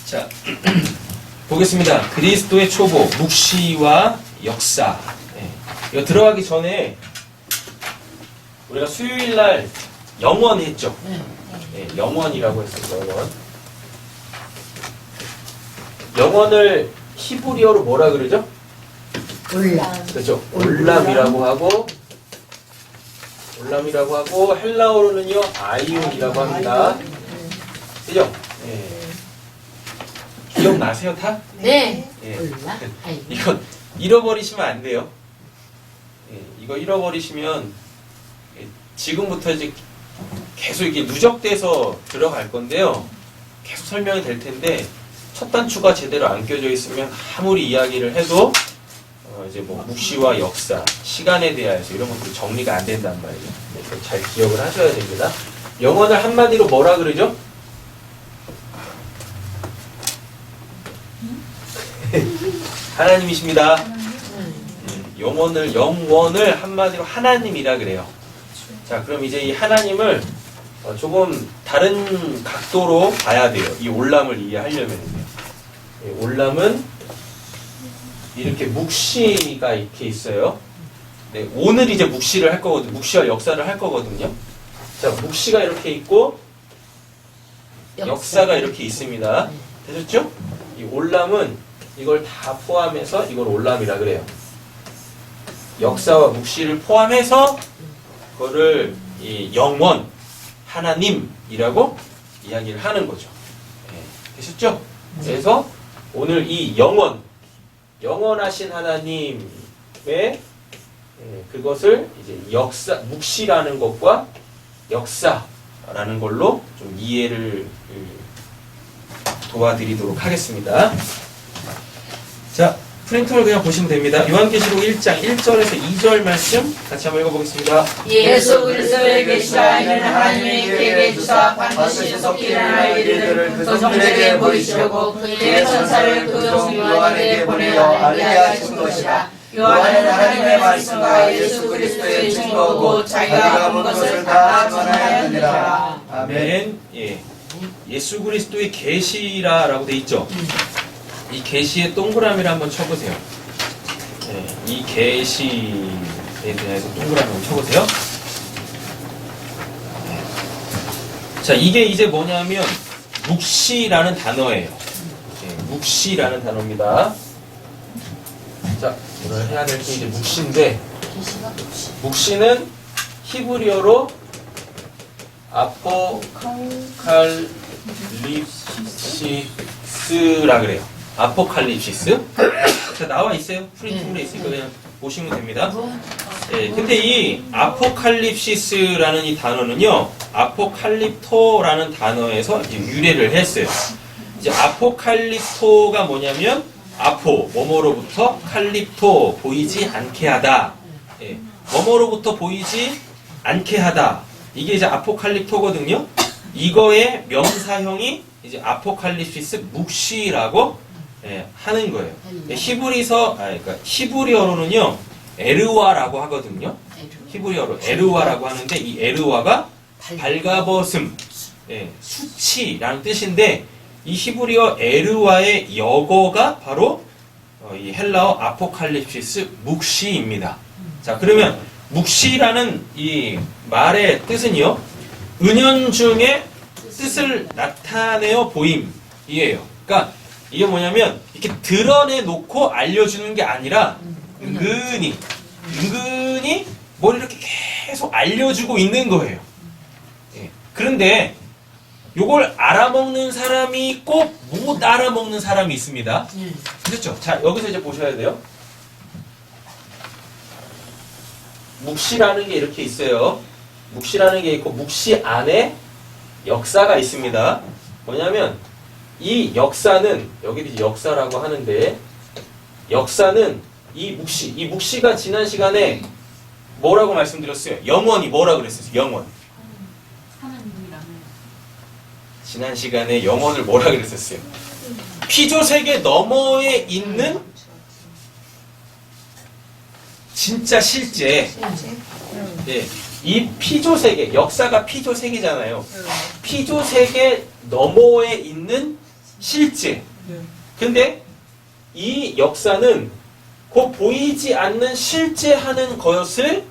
자, 보겠습니다. 그리스도의 초보, 묵시와 역사. 네. 이거 들어가기 전에 우리가 수요일날 영원 했죠. 네, 영원이라고 했어요. 영원. 영원을 히브리어로 뭐라 그러죠? 올람. 그렇죠. 올람이라고 하고 헬라어로는요 아이온이라고 합니다. 그죠? 네. 기억나세요 다? 네. 예. 올람. 이거 잃어버리시면 안 돼요. 예, 이거 잃어버리시면 지금부터 이제 계속 이게 누적돼서 들어갈 건데요. 계속 설명이 될 텐데 첫 단추가 제대로 안 껴져 있으면 아무리 이야기를 해도 이제 뭐 묵시와 역사, 시간에 대하여서 이런 것들 정리가 안 된단 말이에요. 그래서 잘 기억을 하셔야 됩니다. 영혼을 한마디로 뭐라 그러죠? 하나님이십니다. 영원을 한마디로 하나님이라 그래요. 자, 그럼 이제 이 하나님을 조금 다른 각도로 봐야 돼요. 이 올람을 이해하려면요. 올람은 이렇게 묵시가 이렇게 있어요. 네, 오늘 이제 묵시를 할 거거든요. 묵시와 역사를 할 거거든요. 자, 묵시가 이렇게 있고 역사가 이렇게 있습니다. 되셨죠? 이 올람은 이걸 다 포함해서 이걸 올람이라 그래요. 역사와 묵시를 포함해서 그거를 이 영원, 하나님이라고 이야기를 하는 거죠. 네, 되셨죠? 그래서 오늘 이 영원하신 하나님의 그것을 이제 역사, 묵시라는 것과 역사라는 걸로 좀 이해를 도와드리도록 하겠습니다. 자, 프린터를 그냥 보시면 됩니다. 요한계시록 1장 1절에서 2절 말씀 같이 한번 읽어보겠습니다. 예수 그리스도의 계시라 이는 하나님의 계획에 주사 반드시 속기를 이르를 그 종들에게 보이시려고 그의 천사를 그 종 요한에게 보내어 알게 하신 것이라. 요한은 하나님의 말씀과 예수 그리스도의 증거고 자기가 본 것을 다 전하였느니라. 아멘. 예. 예수 그리스도의 계시라라고 돼 있죠. 이 계시의 동그라미를 한번 쳐보세요. 네, 이 계시에 대해서 동그라미 한번 쳐보세요. 네. 자, 이게 이제 뭐냐면 묵시라는 단어예요. 네, 묵시라는 단어입니다. 자, 오늘 해야 될 게 이제 묵시인데, 묵시는 히브리어로 아포칼립시스라 그래요. 아포칼립시스. 자, 나와 있어요. 프린팅에 있으니까 그냥 보시면 됩니다. 예, 근데 이 아포칼립시스라는 이 단어는요, 아포칼립토라는 단어에서 이제 유래를 했어요. 이제 아포칼립토가 뭐냐면, 아포, 뭐뭐로부터, 칼립토, 보이지 않게 하다. 예, 뭐뭐로부터 보이지 않게 하다. 이게 이제 아포칼립토거든요. 이거의 명사형이 이제 아포칼립시스 묵시라고 하는 거예요. 그러니까 히브리어로는요 에르와라고 하거든요. 히브리어로 에르와라고 하는데 이 에르와가 발가벗음, 수치라는 뜻인데 이 히브리어 에르와의 역어가 바로 이 헬라어 아포칼립시스 묵시입니다. 자, 그러면 묵시라는 이 말의 뜻은요 은연중에 뜻을 나타내어 보임이에요. 그러니까 이게 뭐냐면 이렇게 드러내놓고 알려주는 게 아니라 은근히 뭘 이렇게 계속 알려주고 있는 거예요. 예. 그런데 요걸 알아먹는 사람이 있고 못 알아먹는 사람이 있습니다. 그렇죠? 자, 여기서 이제 보셔야 돼요. 묵시라는 게 이렇게 있어요. 묵시라는 게 있고 묵시 안에 역사가 있습니다. 뭐냐면 이 역사는 여기도 이제 역사라고 하는데 역사는 이 묵시가 지난 시간에 뭐라고 말씀드렸어요? 영원이 뭐라고 그랬어요? 영원. 지난 시간에 영원을 뭐라고 그랬었어요? 피조세계 너머에 있는 진짜 실제. 네, 이 피조세계, 역사가 피조세계잖아요. 피조세계 너머에 있는 실제. 근데 이 역사는 그 보이지 않는 실제 하는 것을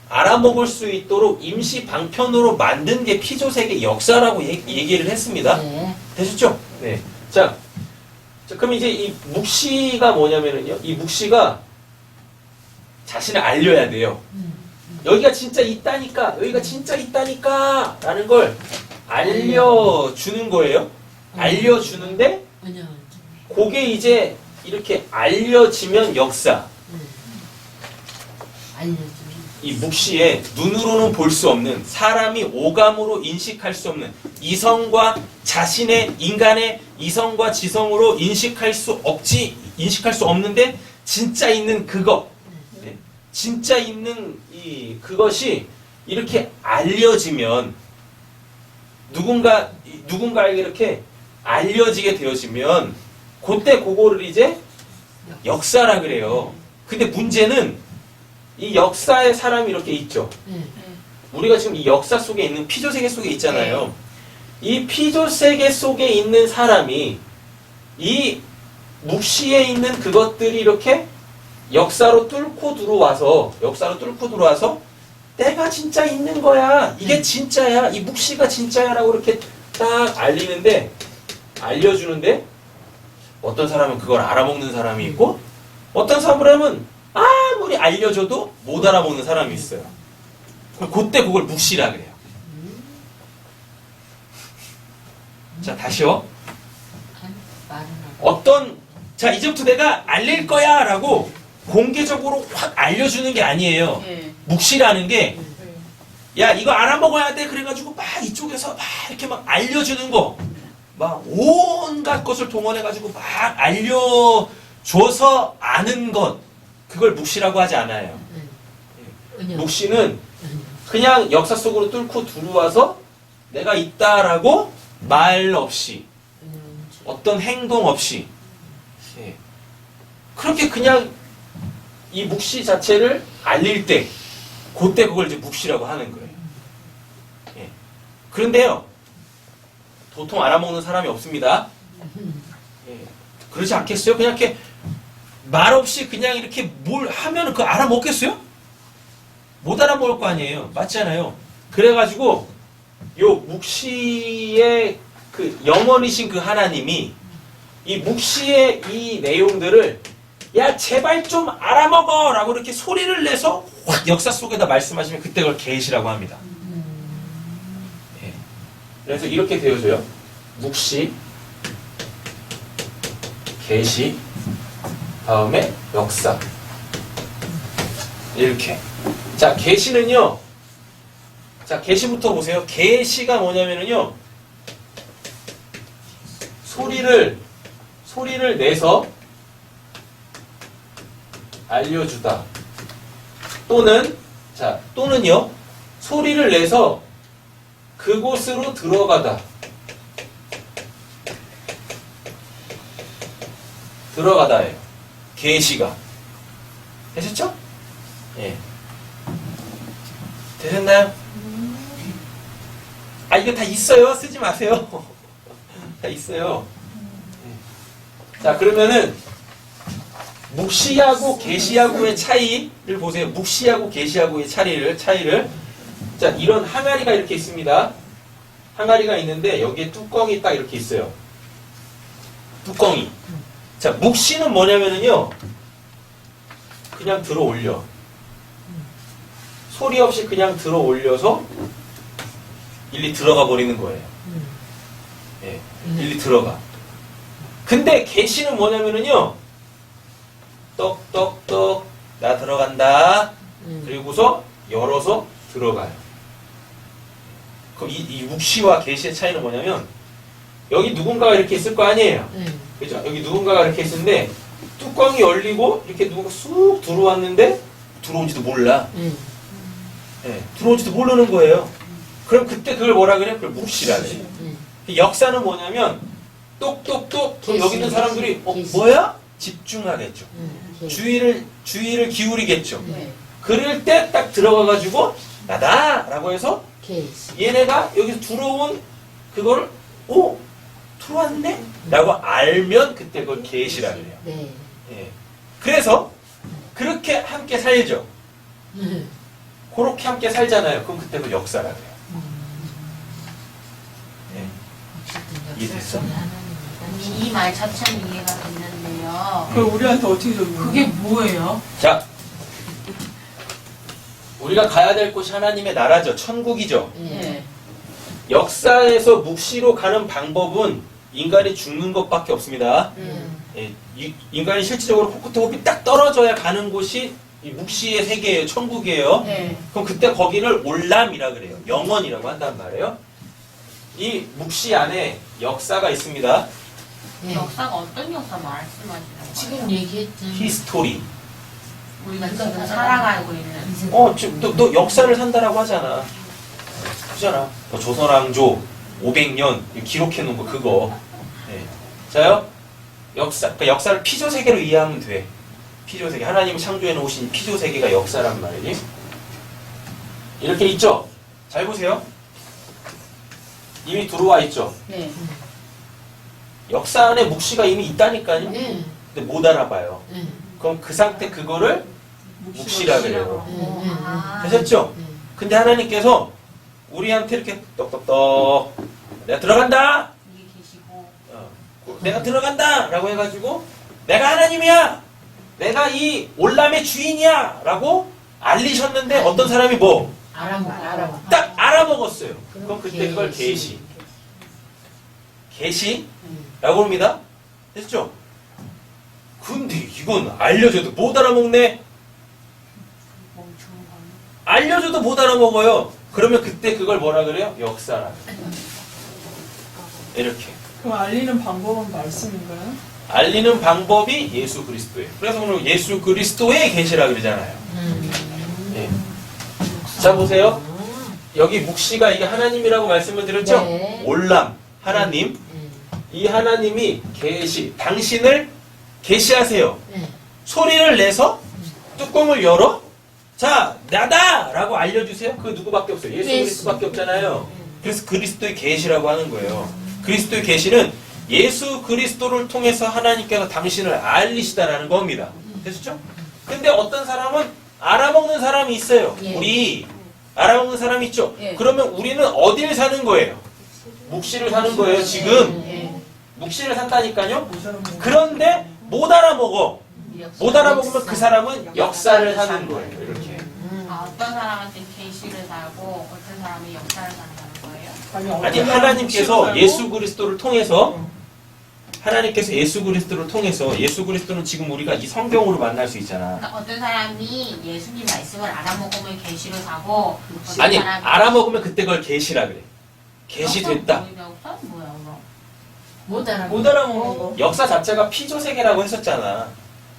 알아먹을 수 있도록 임시 방편으로 만든 게 피조세계 역사라고 얘기를 했습니다. 네. 되셨죠? 네. 자, 그럼 이제 이 묵시가 뭐냐면은요. 이 묵시가 자신을 알려야 돼요. 여기가 진짜 있다니까, 여기가 진짜 있다니까 라는 걸 알려주는 거예요. 알려주는데 그게 이제 이렇게 알려지면 역사. 알려주면. 이 묵시에 눈으로는 볼 수 없는, 사람이 오감으로 인식할 수 없는, 이성과 자신의 인간의 이성과 지성으로 인식할 수 없는데 진짜 있는 그것, 네. 진짜 있는 그것이 이렇게 알려지면, 누군가에게 이렇게 알려지게 되어지면 그때 그거를 이제 역사라 그래요. 근데 문제는 이 역사의 사람이 이렇게 있죠. 우리가 지금 이 역사 속에 있는 피조세계 속에 있잖아요. 이 피조세계 속에 있는 사람이 이 묵시에 있는 그것들이 이렇게 역사로 뚫고 들어와서 내가 진짜 있는 거야. 이게 진짜야. 이 묵시가 진짜야. 라고 이렇게 딱 알려주는데 어떤 사람은 그걸 알아먹는 사람이 있고 어떤 사람은 아무리 알려줘도 못 알아먹는 사람이 있어요. 그때 그걸 묵시라 그래요. 자, 다시요. 자, 이제부터 내가 알릴 거야 라고 공개적으로 확 알려주는 게 아니에요. 묵시라는 게, 야, 이거 알아먹어야 돼. 그래가지고 막 이쪽에서 막 이렇게 막 알려주는 거. 막 온갖 것을 동원해가지고 막 알려줘서 아는 것. 그걸 묵시라고 하지 않아요. 묵시는 그냥 역사 속으로 뚫고 들어와서 내가 있다라고 말 없이, 어떤 행동 없이, 그렇게 그냥 이 묵시 자체를 알릴 때, 그때 그걸 이제 묵시라고 하는 거예요. 그런데요, 도통 알아먹는 사람이 없습니다. 그렇지 않겠어요? 그냥 이렇게 말 없이 그냥 이렇게 뭘 하면 그거 알아먹겠어요? 못 알아먹을 거 아니에요. 맞잖아요. 그래가지고 요 묵시의 그 영원이신 그 하나님이 이 묵시의 이 내용들을 야 제발 좀 알아먹어 라고 이렇게 소리를 내서 확 역사 속에다 말씀하시면 그때 그걸 계시라고 합니다. 그래서 이렇게 되어져요. 묵시, 계시, 다음에 역사. 이렇게. 자, 계시는요. 자, 계시부터 보세요. 계시가 뭐냐면은요. 소리를 내서 알려주다. 또는요. 소리를 내서 그곳으로 들어가다. 들어가다예요. 계시가. 되셨죠? 예. 되셨나요? 이거 다 있어요. 쓰지 마세요. 다 있어요. 자, 그러면은 묵시하고 계시하고의 차이를 보세요. 묵시하고 계시하고의 차이를. 자, 이런 항아리가 이렇게 있습니다. 항아리가 있는데 여기에 뚜껑이 딱 이렇게 있어요. 뚜껑이. 자, 묵시는 뭐냐면은요. 그냥 들어 올려. 소리 없이 그냥 들어 올려서 일리 들어가 버리는 거예요. 예, 일리 들어가. 근데 계시는 뭐냐면은요. 떡떡떡 나 들어간다. 그리고서 열어서 들어가요. 그럼 이 묵시와 계시의 차이는 뭐냐면 여기 누군가가 이렇게 있을 거 아니에요. 그죠? 여기 누군가가 이렇게 있는데 뚜껑이 열리고 이렇게 누군가 쑥 들어왔는데 들어온지도 몰라. 들어온지도 모르는 거예요. 그럼 그때 그걸 뭐라 그래요? 그걸 묵시라 그래요. 역사는 뭐냐면 똑똑똑 여기 있는 사람들이 뭐야? 집중하겠죠. 주의를 기울이겠죠. 그럴 때 딱 들어가가지고 나다! 라고 해서 얘네가 여기서 들어온 그걸 들어왔네? 라고 알면 그때 그걸 계시라 그래요. 네. 예. 그래서 그렇게 함께 살죠. 그렇게 함께 살잖아요. 그럼 그때 그 역사라 그래요. 예. 이해됐어? 이 말 자체는 이해가 됐는데요. 그걸 우리한테 어떻게 적용해? 그게 뭐예요? 자, 우리가 가야 될 곳이 하나님의 나라죠. 천국이죠. 네. 역사에서 묵시로 가는 방법은 인간이 죽는 것밖에 없습니다. 예, 인간이 실질적으로 코끝에 호흡이 딱 떨어져야 가는 곳이 이 묵시의 세계예요. 천국이에요. 네. 그럼 그때 거기를 올람이라 그래요. 영원이라고 한단 말이에요. 이 묵시 안에 역사가 있습니다. 역사가 어떤 역사 말씀하시는 거예요? 지금 얘기했던 히스토리. 우리가 지금 살아가고 있는 지금 너 역사를 산다라고 하잖아. 그잖아. 뭐 조선왕조 500년 기록해 놓은 거 그거. 네. 자요. 역사. 그 역사를 피조 세계로 이해하면 돼. 피조 세계. 하나님이 창조해 놓으신 피조 세계가 역사란 말이지. 이렇게 있죠. 잘 보세요. 이미 들어와 있죠. 네. 역사 안에 묵시가 이미 있다니까요. 네. 근데 못 알아봐요. 네. 그럼 그 상태 그거를 묵시라 그래요. 아. 되셨죠? 근데 하나님께서 우리한테 이렇게 떡떡떡 내가 들어간다. 이게 계시고 내가 들어간다 라고 해가지고 내가 하나님이야. 내가 이 올람의 주인이야 라고 알리셨는데 어떤 사람이 뭐 알아먹어. 딱 알아먹었어요. 그럼 그때 그걸 계시라고 합니다. 됐죠? 근데 이건 알려줘도 못 알아먹네. 멈추는 거. 알려줘도 못 알아먹어요. 그러면 그때 그걸 뭐라 그래요? 역사라. 이렇게. 그럼 알리는 방법은 말씀인가요? 알리는 방법이 예수 그리스도예요. 그래서 오늘 예수 그리스도의 계시라 그러잖아요. 예. 자 보세요. 여기 묵시가 이게 하나님이라고 말씀을 드렸죠? 네. 올람 하나님. 이 하나님이 계시 당신을 계시하세요. 소리를 내서 뚜껑을 열어. 자 나다! 라고 알려주세요. 그 누구밖에 없어요. 예수 그리스도밖에 없잖아요. 그래서 그리스도의 계시라고 하는 거예요. 그리스도의 계시는 예수 그리스도를 통해서 하나님께서 당신을 알리시다라는 겁니다. 됐죠? 근데 어떤 사람은 알아먹는 사람이 있어요. 예. 우리 알아먹는 사람이 있죠? 예. 그러면 우리는 어딜 사는 거예요? 묵시를 사는 거예요. 지금 묵시를 산다니까요. 그런데 못 알아먹어. 못 알아먹으면 그 사람은 역사를 사는 거예요. 이렇게. 어떤 사람한테 계시를 살고 어떤 사람이 역사를 산다는 거예요? 아니 하나님께서 예수 그리스도를 통해서 하나님께서 예수 그리스도를 통해서 예수 그리스도는 지금 우리가 이 성경으로 만날 수 있잖아. 그러니까 어떤 사람이 예수님 말씀을 알아먹으면 계시를 사고 어떤 아니 사람이 알아먹으면 그때 그걸 계시라 그래. 계시됐다. 역사 뭐야 그럼? 못 알아먹어. 못 알아먹는 거. 역사 자체가 피조 세계라고 했었잖아.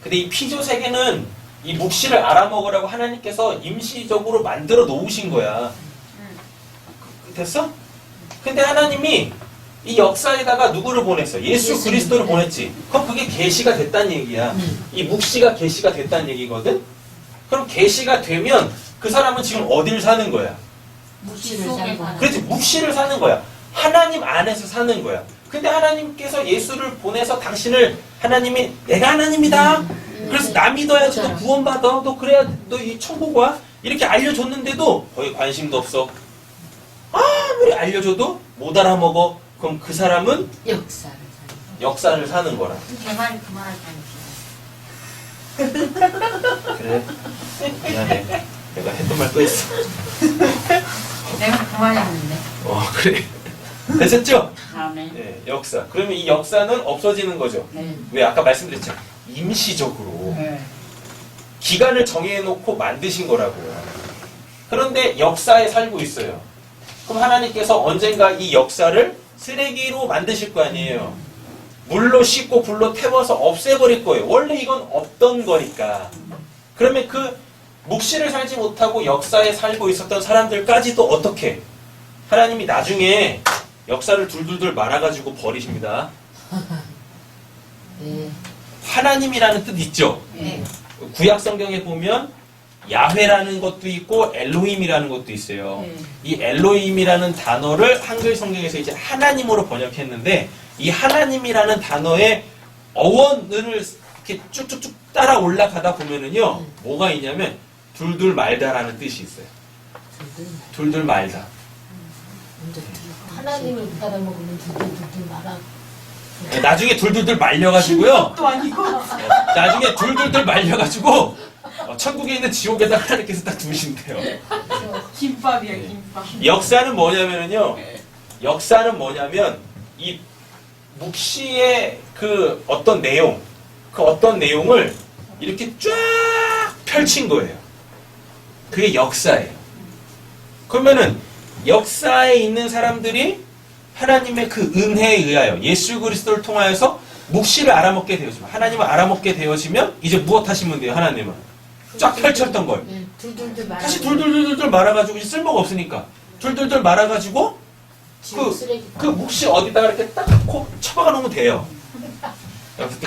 근데 이 피조 세계는 이 묵시를 알아먹으라고 하나님께서 임시적으로 만들어 놓으신 거야. 됐어? 근데 하나님이 이 역사에다가 누구를 보냈어? 예수 그리스도를 보냈지. 그럼 그게 계시가 됐다는 얘기야. 이 묵시가 계시가 됐다는 얘기거든. 그럼 계시가 되면 그 사람은 지금 어딜 사는 거야? 묵시를 살고. 그렇지, 묵시를 사는 거야. 하나님 안에서 사는 거야. 근데 하나님께서 예수를 보내서 당신을 하나님이 내가 하나님이다. 그래서 나 믿어야지 너 구원받아. 너 그래야 너 이 천국 와. 이렇게 알려줬는데도 거의 관심도 없어. 아무리 알려줘도 못 알아먹어. 그럼 그 사람은 역사를 역사를 사는 거라. 제 말이 그 말할 때 그래. 미안해. 내가 했던 말 또 했어. 내가 그 말했는데 그래. 됐었죠? 다음에 네, 역사. 그러면 이 역사는 없어지는 거죠. 왜 아까 말씀드렸잖아. 임시적으로 기간을 정해놓고 만드신 거라고요. 그런데 역사에 살고 있어요. 그럼 하나님께서 언젠가 이 역사를 쓰레기로 만드실 거 아니에요. 물로 씻고 불로 태워서 없애버릴 거예요. 원래 이건 없던 거니까. 그러면 그 묵시를 살지 못하고 역사에 살고 있었던 사람들까지도 어떻게? 하나님이 나중에 역사를 둘둘둘 말아가지고 버리십니다. 하나님이라는 뜻 있죠? 네. 구약 성경에 보면 야훼라는 것도 있고 엘로힘이라는 것도 있어요. 이 엘로힘이라는 단어를 한글 성경에서 이제 하나님으로 번역했는데 이 하나님이라는 단어의 어원을 이렇게 쭉쭉쭉 따라 올라가다 보면은요, 뭐가 있냐면 둘둘 말다라는 뜻이 있어요. 둘둘 말다. 하나님을 받아먹으면 둘둘둘 말아. 나중에 둘둘둘 말려가지고요. 또 아니고. 나중에 둘둘둘 말려가지고 천국에 있는 지옥에다 하나님께서 딱 두신대요. 김밥이야 김밥. 역사는 뭐냐면은요. 역사는 뭐냐면 이 묵시의 그 어떤 내용, 그 어떤 내용을 이렇게 쫙 펼친 거예요. 그게 역사예요. 그러면은 역사에 있는 사람들이 하나님의 그 은혜에 의하여 예수 그리스도를 통하여서 묵시를 알아먹게 되어지면, 하나님을 알아먹게 되어지면 이제 무엇 하시면 돼요? 하나님은 쫙 펼쳤던 걸 네, 둘둘둘 말아. 다시 둘둘둘둘 말아가지고 이제 쓸모가 없으니까 둘둘둘 말아가지고 그 묵시 어디다가 이렇게 딱 쳐박아 놓으면 돼요.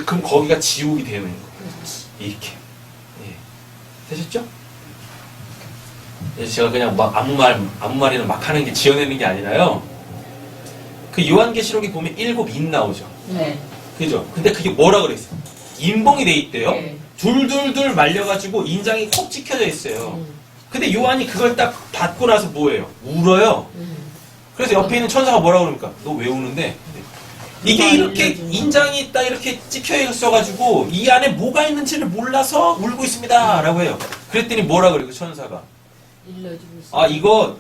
그럼 거기가 지옥이 되는 거예요. 이렇게. 예. 되셨죠? 제가 그냥 막 아무 말이나 막 하는 게 지어내는 게 아니라요. 그 요한계시록에 보면 7인 나오죠. 네. 그죠? 근데 그게 뭐라 그랬어요? 인봉이 돼 있대요. 네. 둘둘둘 말려가지고 인장이 콕 찍혀져 있어요. 근데 요한이 그걸 딱 받고 나서 뭐예요? 울어요. 그래서 옆에 있는 천사가 뭐라 그럽니까? 너 왜 우는데? 이게 이렇게 인장이 딱 이렇게 찍혀 있어가지고 이 안에 뭐가 있는지를 몰라서 울고 있습니다. 라고 해요. 그랬더니 뭐라 그래요? 그 천사가. 일러주고 있어. 아, 이거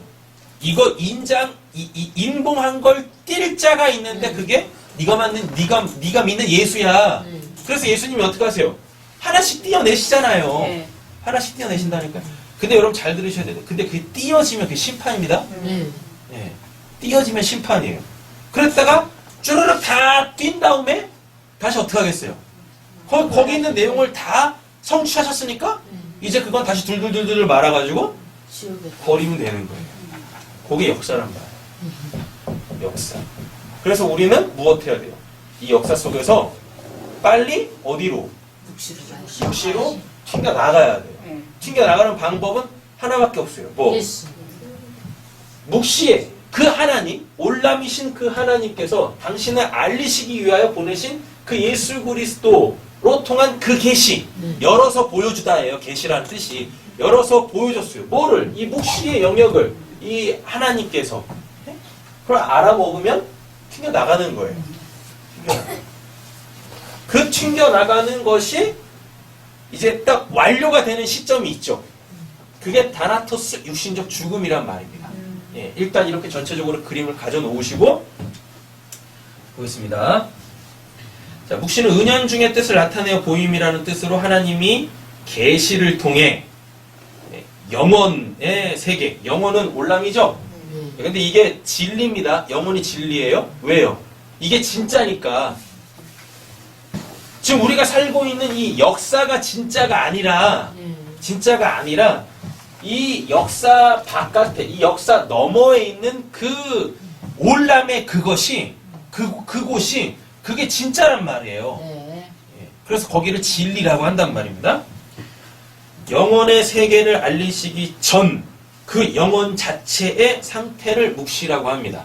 인장, 인봉한 걸 띨 자가 있는데 그게 네가 믿는 예수야. 그래서 예수님이 어떻게 하세요? 하나씩 띄어내시잖아요. 네. 하나씩 띄어내신다니까요. 근데 여러분 잘 들으셔야 돼요. 근데 그게 띄어지면 그게 심판입니다. 네. 예. 띄어지면 심판이에요. 그랬다가 쭈르륵 다 뛴 다음에 다시 어떻게 하겠어요? 거기 있는 내용을 다 성취하셨으니까 이제 그건 다시 둘둘둘둘 말아가지고 지옥에. 버리면 되는 거예요. 그게 역사란 말이에요. 역사. 그래서 우리는 무엇 해야 돼요? 이 역사 속에서 빨리 어디로? 묵시로 튕겨 나가야 돼요. 네. 튕겨 나가는 방법은 하나밖에 없어요. 뭐? 예수. 묵시에 그 하나님, 올람이신 그 하나님께서 당신을 알리시기 위하여 보내신 그 예수 그리스도로 통한 그 계시, 열어서 보여주다예요. 계시라는 뜻이 열어서 보여줬어요. 뭐를? 이 묵시의 영역을 이 하나님께서 그걸 알아먹으면 튕겨 나가는 거예요. 그 튕겨 나가는 것이 이제 딱 완료가 되는 시점이 있죠. 그게 다나토스 육신적 죽음이란 말입니다. 예, 일단 이렇게 전체적으로 그림을 가져 놓으시고 보겠습니다. 자, 묵시는 은연중의 뜻을 나타내어 보임이라는 뜻으로 하나님이 계시를 통해 영혼의 세계, 영혼은 올람이죠. 근데 이게 진리입니다. 영혼이 진리예요. 왜요? 이게 진짜니까. 지금 우리가 살고 있는 이 역사가 진짜가 아니라 이 역사 바깥에, 이 역사 너머에 있는 그 올람의 그것이, 그곳이, 그게 진짜란 말이에요. 네. 그래서 거기를 진리라고 한단 말입니다. 영혼의 세계를 알리시기 전 그 영혼 자체의 상태를 묵시라고 합니다.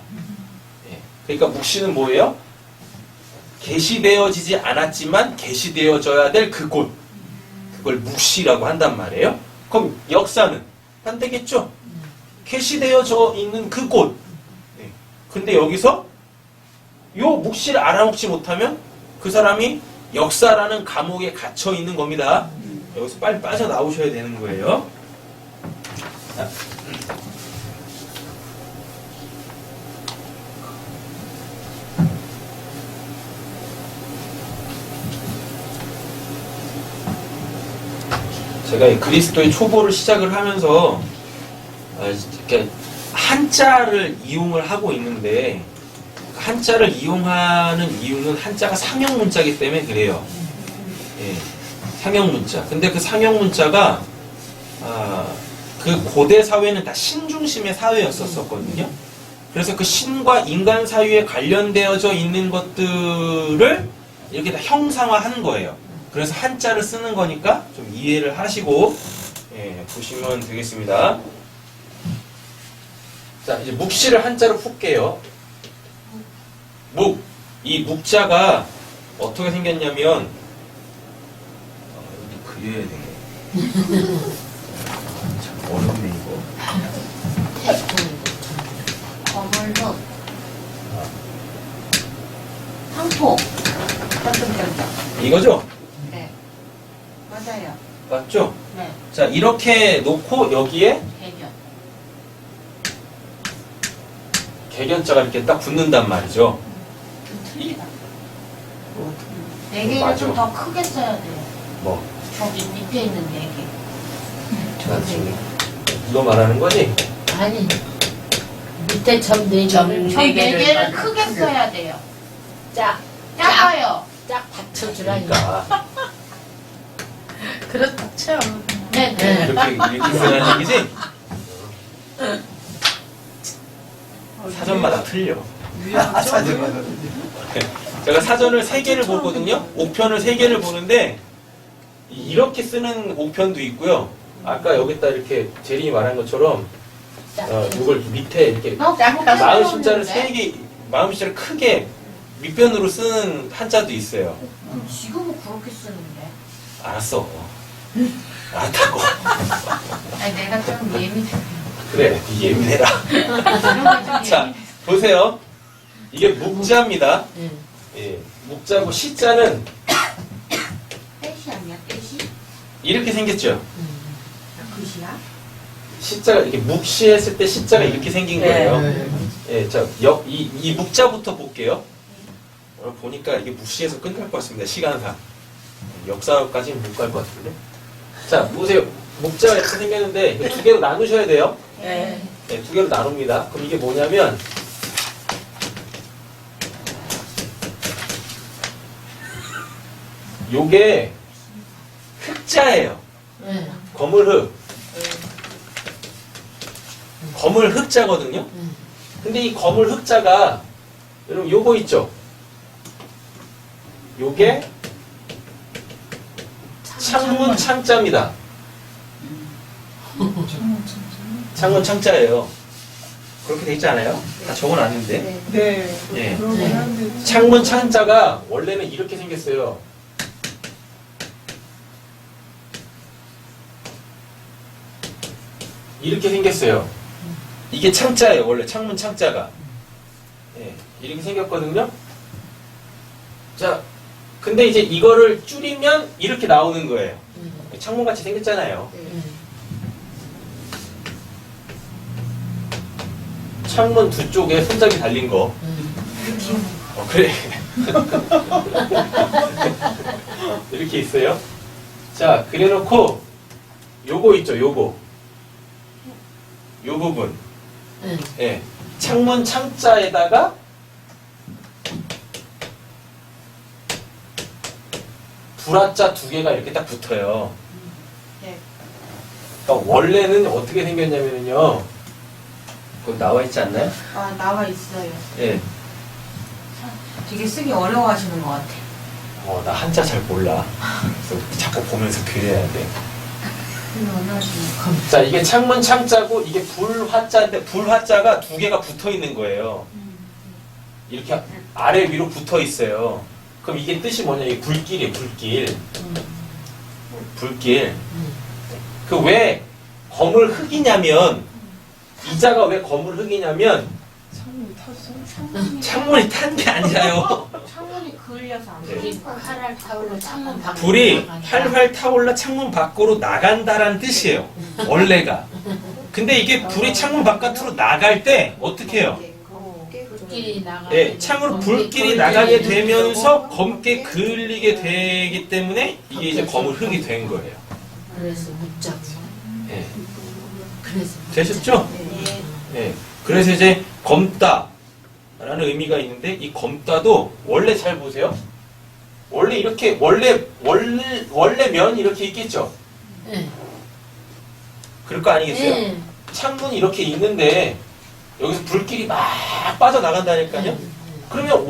그러니까 묵시는 뭐예요? 계시되어지지 않았지만 계시되어져야 될 그곳, 그걸 묵시라고 한단 말이에요. 그럼 역사는 반대겠죠? 계시되어져 있는 그곳. 근데 여기서 요 묵시를 알아먹지 못하면 그 사람이 역사라는 감옥에 갇혀 있는 겁니다. 여기서 빨리 빠져나오셔야 되는 거예요. 자. 제가 이 그리스도의 초보를 시작을 하면서 이렇게 한자를 이용을 하고 있는데 한자를 이용하는 이유는 한자가 상형문자이기 때문에 그래요. 예, 상형문자. 근데 그 상형문자가 그 고대 사회는 다 신중심의 사회였었거든요. 그래서 그 신과 인간 사이에 관련되어져 있는 것들을 이렇게 다 형상화한 거예요. 그래서 한자를 쓰는 거니까 좀 이해를 하시고 보시면 되겠습니다. 자, 이제 묵시를 한자로 풀게요. 묵, 이 묵자가 어떻게 생겼냐면 여기 그려야 되네. 참 어렵네 이거. 거물도 황포 이거죠? 네. 맞아요. 맞죠? 네 자 이렇게 놓고 여기에 대견 개견자가 이렇게 딱 붙는단 말이죠. 좀 틀리다 맞아. 네 개를 좀 더 크게 써야 돼요 뭐 저기 밑에 있는 네개 맞지? 이거 말하는 거지? 아니 밑에 점 네 점 개를 네 네 개를 개를 크게 써야 돼요 짝 작아요 짝 받쳐주라니 그러니까 그렇죠. 네네 이렇게 쓰라는 얘기지? 사전마다 틀려. 제가 사전을 3개를 보거든요. 옥편을 3개를 보는데 이렇게 쓰는 옥편도 있고요. 아까 여기다 이렇게 제린이 말한 것처럼 이걸 밑에 이렇게 마음 심자를 3개, 마음 심자를 크게 밑변으로 쓰는 한자도 있어요. 지금은 그렇게 쓰는데 알았어. 알았다고. 아니 내가 좀 예민해 그래, 예민해라. 자, 보세요. 이게 묵자입니다. 예, 묵자고 시자는 떼시 아니야 떼시? 이렇게 생겼죠. 글씨야? 시자가 이렇게 묵시했을 때 시자가 이렇게 생긴 거예요. 예, 자, 이 묵자부터 볼게요. 오늘 보니까 이게 묵시에서 끝날 것 같습니다. 시간상. 역사까지는 못 갈 것 같은데. 자, 보세요. 묵자가 이렇게 생겼는데 이거 2개로 나누셔야 돼요. 네. 네, 2개로 나눕니다. 그럼 이게 뭐냐면 요게 흑자예요. 네. 거물흑. 거물흑자거든요. 근데 이 거물흑자가 여러분 요거 있죠? 요게 창문 창자입니다. 창문 창자예요. 그렇게 돼 있지 않아요? 다 적어놨는데. 네. 예. 그러긴 한데. 창문 창자가 원래는 이렇게 생겼어요. 이렇게 생겼어요. 이게 창자예요. 원래 창문 창자가. 예, 이렇게 생겼거든요. 자, 근데 이제 이거를 줄이면 이렇게 나오는 거예요. 창문같이 생겼잖아요. 창문 두 쪽에 손잡이 달린 거. 그래. 이렇게 있어요. 자, 그래놓고 요거 있죠, 요거. 요 부분. 예. 창문 창자에다가 불화자 2개가 이렇게 딱 붙어요. 네. 그러니까 원래는 어떻게 생겼냐면요. 거기 나와 있지 않나요? 아, 나와 있어요. 예. 되게 쓰기 어려워하시는 것 같아. 나 한자 잘 몰라. 그래서 자꾸 보면서 그려야 돼. 자, 이게 창문 창자고 이게 불화자인데 불화자가 2개가 붙어 있는 거예요. 이렇게 아래 위로 붙어 있어요. 그럼 이게 뜻이 뭐냐? 이게 불길이에요, 불길. 불길. 그 왜 거물흑이냐면 이자가 왜 거물흑이냐면 창문이 탔어? 창문이 탄 게 아니라요. 창문이 그을려서 안 돼. 불이 활활 타올라 창문 밖으로 불이 나간다. 활활 타올라 창문 밖으로 나간다라는 뜻이에요. 원래가. 근데 이게 불이 창문 바깥으로 나갈 때 어떻게 해요? 불길이 나가. 예, 창으로 불길이 나가게 되면서 검게 그을리게 되기 때문에 이게 이제 거물흑이 된 거예요. 그래서 묻자고. 예. 그래서 되셨죠? 예. 그래서 이제 검다라는 의미가 있는데 이 검다도 원래 잘 보세요. 원래 이렇게 원래 면 이렇게 있겠죠. 네. 그럴 거 아니겠어요? 네. 창문이 이렇게 있는데 여기서 불길이 막 빠져나간다니까요. 그러면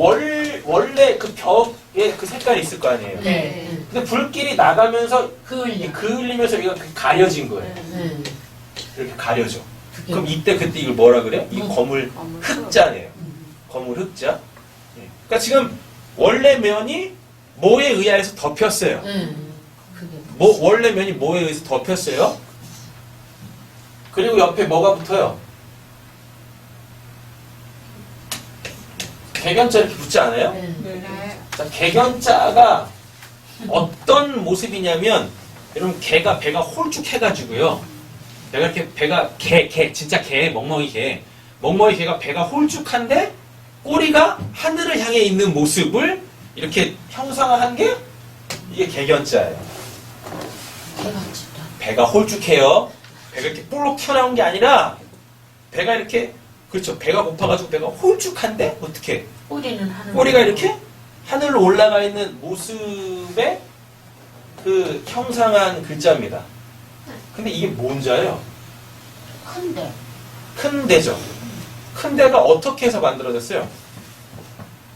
원래 그 벽에 그 색깔이 있을 거 아니에요. 네. 근데 불길이 나가면서 그을려. 그을리면서 얘가 가려진 거예요. 네. 이렇게 가려져. 그게 그럼 이때 이걸 뭐라 그래요? 이 거물 흑자네요. 거물 흑자. 예. 그러니까 지금 원래 면이 뭐에 의해서 덮였어요. 그게 원래 면이 뭐에 의해서 덮였어요. 그리고 옆에 뭐가 붙어요? 개견자 이렇게 붙지 않아요? 네. 자, 개견자가 어떤 모습이냐면 여러분 배가 홀쭉해가지고요. 내가 이렇게 배가 진짜 멍멍이 개가 배가 홀쭉한데 꼬리가 하늘을 향해 있는 모습을 이렇게 형상화한 게 이게 개견자예요. 배가 홀쭉해요. 배가 이렇게 볼록 튀어나온 게 아니라 배가 이렇게 그렇죠. 배가 고파가지고 배가 홀쭉한데 어떻게? 꼬리는 하늘. 꼬리가 이렇게 하늘로 올라가 있는 모습의 그 형상한 글자입니다. 근데 이게 뭔 자예요? 큰데. 큰 대죠. 큰 대가 어떻게 해서 만들어졌어요?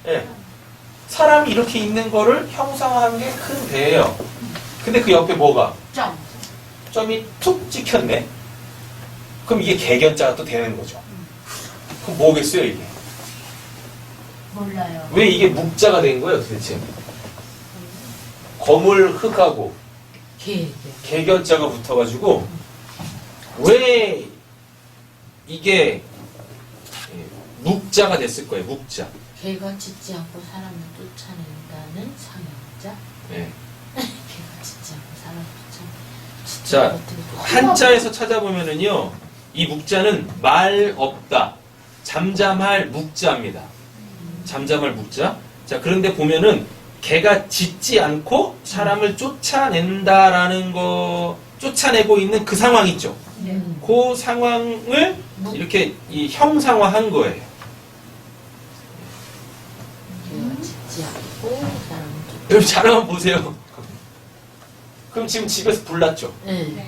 예. 사람이 이렇게 있는 거를 형상화한 게 큰 대예요. 근데 그 옆에 뭐가? 점이 툭 찍혔네. 그럼 이게 개견자가 또 되는 거죠. 그럼 뭐겠어요, 이게? 몰라요. 왜 이게 묵자가 된 거예요, 도대체? 거물 흑하고 개견자가 붙어가지고 왜 이게 묵자가 됐을 거예요, 묵자. 개가 짖지 않고 사람을 쫓아낸다는 상형자. 예. 개가 짖지 않고 사람을 쫓아낸다. 자, 한자에서 찾아보면은요, 이 묵자는 말 없다, 잠잠할 묵자입니다. 잠잠할 묵자. 자, 그런데 보면은 개가 짖지 않고 사람을 쫓아낸다라는 거, 쫓아내고 있는 그 상황 있죠. 그 상황을 이렇게 이 형상화한 거예요. 개가 짖지 않고 사람을 여러분 잘 한번 보세요. 그럼 지금 집에서 불 났죠? 쫓아낸다.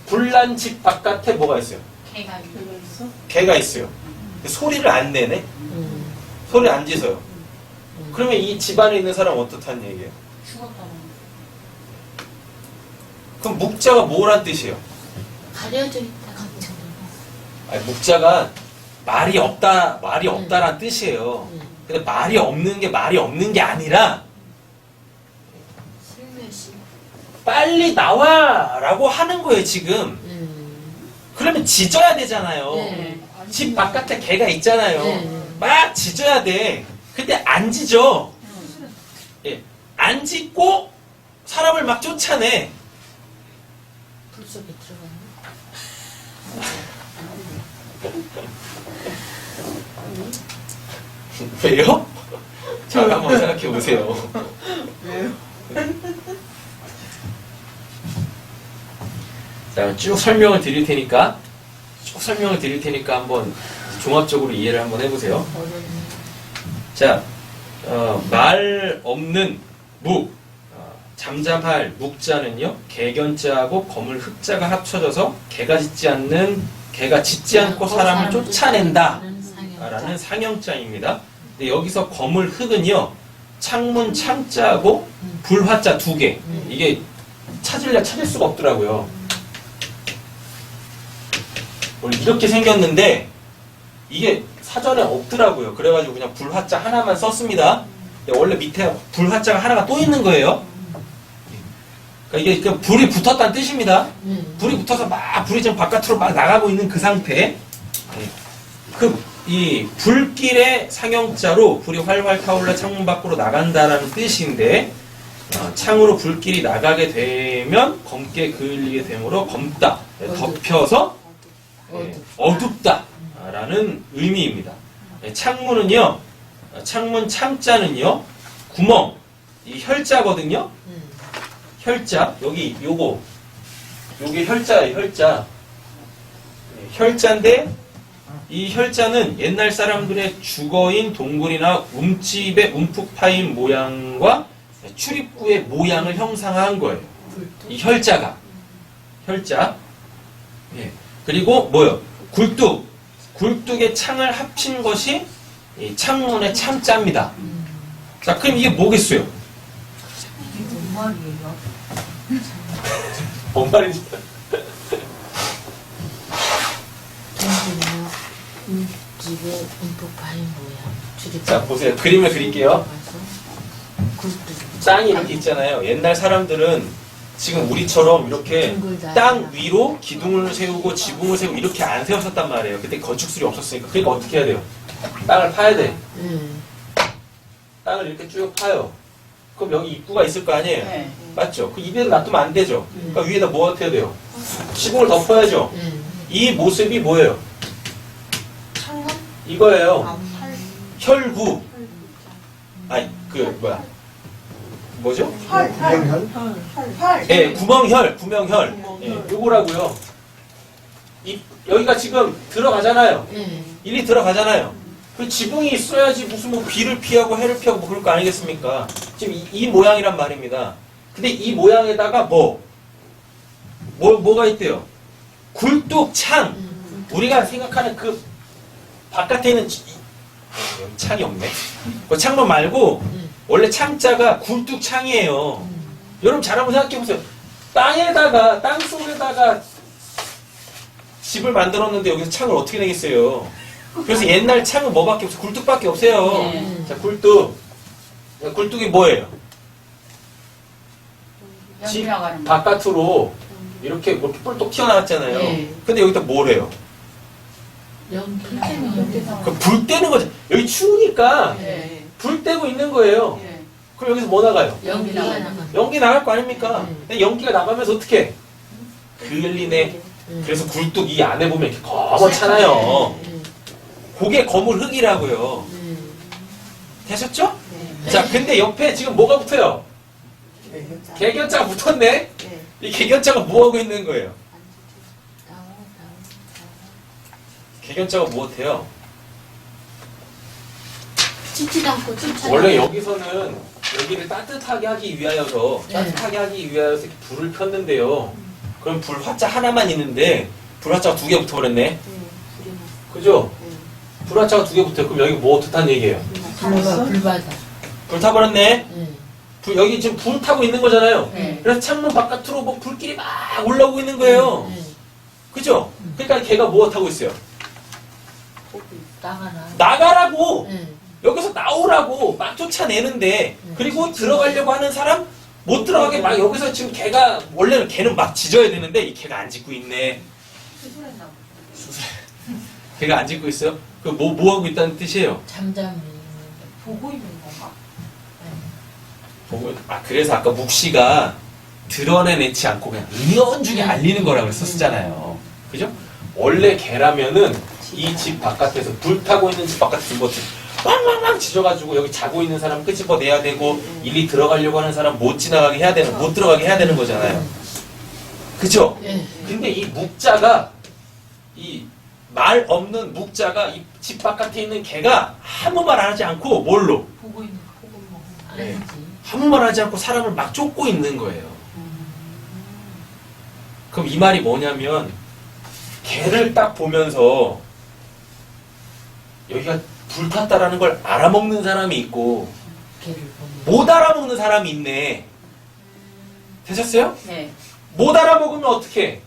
불난 집 바깥에 뭐가 있어요? 개가 그거 있어? 개가 있어요. 소리를 안 내네? 소리를 안 지서요. 그러면 이 집안에 있는 사람은 어떻다는 얘기예요? 죽었다는 그럼 묵자가 뭐란 뜻이에요? 가려져 있다 같은 아니, 묵자가 말이 없다란 뜻이에요. 근데 말이 없는 게 아니라 슬며시. 빨리 나와라고 하는 거예요, 지금. 그러면 짖어야 되잖아요. 네. 집 바깥에 개가 있잖아요. 네. 막 짖어야 돼. 근데 안 짖어. 예. 안 짖고 사람을 막 쫓아내. 불 속에 들어가는. 왜요? 자, 한번 생각해 보세요. 왜요? 자, 쭉 설명을 드릴 테니까 한번 종합적으로 이해를 한번 해보세요. 자, 말 없는 묵, 잠잠할 묵자는요, 개견자하고 거물 흑자가 합쳐져서 개가 짖지 않고 사람을 쫓아낸다 라는 상형자입니다. 근데 여기서 거물 흑은요, 창문 창자하고 불화자 두 개. 이게 찾을 수가 없더라고요. 원래 이렇게 생겼는데 이게 사전에 없더라고요. 그래가지고 그냥 불화자 하나만 썼습니다. 근데 원래 밑에 불화자가 하나가 또 있는 거예요. 그러니까 이게 불이 붙었다는 뜻입니다. 불이 붙어서 불이 지금 바깥으로 막 나가고 있는 그 상태. 이 불길의 상형자로 불이 활활 타올라 창문 밖으로 나간다라는 뜻인데, 창으로 불길이 나가게 되면 검게 그을리게 되므로 검다, 덮여서 어둡다 라는 의미입니다. 창문은요, 창문 창자는요, 구멍, 이 혈자거든요. 혈자, 요게 혈자예요, 혈자. 혈자인데, 이 혈자는 옛날 사람들의 주거인 동굴이나 움집의 움푹 파인 모양과 출입구의 모양을 형상화한 거예요. 이 혈자가. 혈자. 예. 그리고 뭐요? 굴뚝의 창을 합친 것이 이 창문의 창자입니다. 자, 그럼 이게 뭐겠어요? 이게 뭔 말이에요? 뭔 말인지. 동굴이나 움집의 움푹 파인 모양. 자, 보세요. 그림을 그릴게요. 들어가서 땅이 이렇게 있잖아요. 옛날 사람들은 지금 우리처럼 이렇게 땅 위로 기둥을 세우고 지붕을 세우고 이렇게 안 세웠었단 말이에요. 그때 건축술이 없었으니까. 그러니까 어떻게 해야 돼요? 땅을 파야 돼. 땅을 이렇게 쭉 파요. 그럼 여기 입구가 있을 거 아니에요? 네. 맞죠? 그 입에다 놔두면 안 되죠? 그러니까 위에다 뭐 어떻게 해야 돼요? 지붕을 덮어야죠? 이 모습이 뭐예요? 창문? 이거예요. 팔. 혈구. 아니, 뭐야. 뭐죠? 팔. 예, 구멍혈. 예, 요거라고요. 여기가 지금 들어가잖아요. 일이 들어가잖아요. 그 지붕이 있어야지 무슨 뭐 비를 피하고 해를 피하고 뭐 그럴 거 아니겠습니까? 지금 이 모양이란 말입니다. 근데 이 모양에다가 뭐가 있대요? 굴뚝창. 우리가 생각하는 그 바깥에 있는 여기 창이 없네. 그 창문 말고 원래 창자가 굴뚝창이에요. 여러분 잘 한번 생각해 보세요. 땅 속에다가 집을 만들었는데 여기서 창을 어떻게 내겠어요? 그래서 옛날 창은 뭐밖에 없어요? 굴뚝밖에 없어요. 네. 자, 굴뚝. 굴뚝이 뭐예요? 연기 나가는 거. 바깥으로 이렇게 뿔똑 튀어나왔잖아요. 네. 근데 여기다 뭘 해요? 불 떼는 거죠. 여기 추우니까 네. 불 떼고 있는 거예요. 네. 그럼 여기서 뭐 나가요? 연기 나가는 거. 연기 나갈 거 아닙니까? 근데 연기가 나가면서 어떻게? 그을리네. 그래서 굴뚝 이 안에 보면 이렇게 검었잖아요. 그게 거물 흙이라고요. 되셨죠? 자, 근데 옆에 지금 뭐가 붙어요? 개견자가 붙었네? 이 개견자가 뭐하고 있는 거예요? 개견자가 무엇해요? 찢지도 않고 쫓아. 원래 여기서는 여기를 따뜻하게 하기 위하여서 불을 폈는데요. 그럼 불 화자 하나만 있는데 불 화자가 2개 붙어버렸네. 그죠? 불 화자가 2개 붙어요. 그럼 여기 뭐 어떻다는 얘기예요? 불바다. 불 타버렸네. 여기 지금 불 타고 있는 거잖아요. 네. 그래서 창문 바깥으로 뭐 불길이 막 올라오고 있는 거예요. 그죠? 그러니까 걔가 뭐 타고 있어요? 나가라고! 여기서 나오라고 막 쫓아내는데, 그리고 들어가려고 하는 사람 못 들어가게 막 여기서 지금 걔가 원래는 걔는 막 짖어야 되는데 이 걔가 안 짖고 있네. 수술해. 걔가 안 짖고 있어요? 그 뭐 하고 있다는 뜻이에요? 잠잠히 보고 있는 건가? 그래서 아까 묵시가 드러내내지 않고 그냥 은연중에 알리는 거라고 했었잖아요. 그죠? 원래 걔라면은 이 집 바깥에서 불 타고 있는 집 바깥에서 뭐 왕왕왕 짖어가지고 여기 자고 있는 사람 끄집어내야 되고 일리 들어가려고 하는 사람 못 지나가게 해야 되는, 못 들어가게 해야 되는 거잖아요. 그죠? 근데 이 묵자가, 이 말 없는 묵자가 이 집 바깥에 있는 걔가 아무 말 하지 않고 뭘로? 보고 있는 거. 네. 아무 말 하지 않고 사람을 막 쫓고 있는 거예요. 그럼 이 말이 뭐냐면 걔를 딱 보면서 여기가 불탔다라는 걸 알아먹는 사람이 있고 못 알아먹는 사람이 있네. 되셨어요? 네. 못 알아먹으면 어떻게?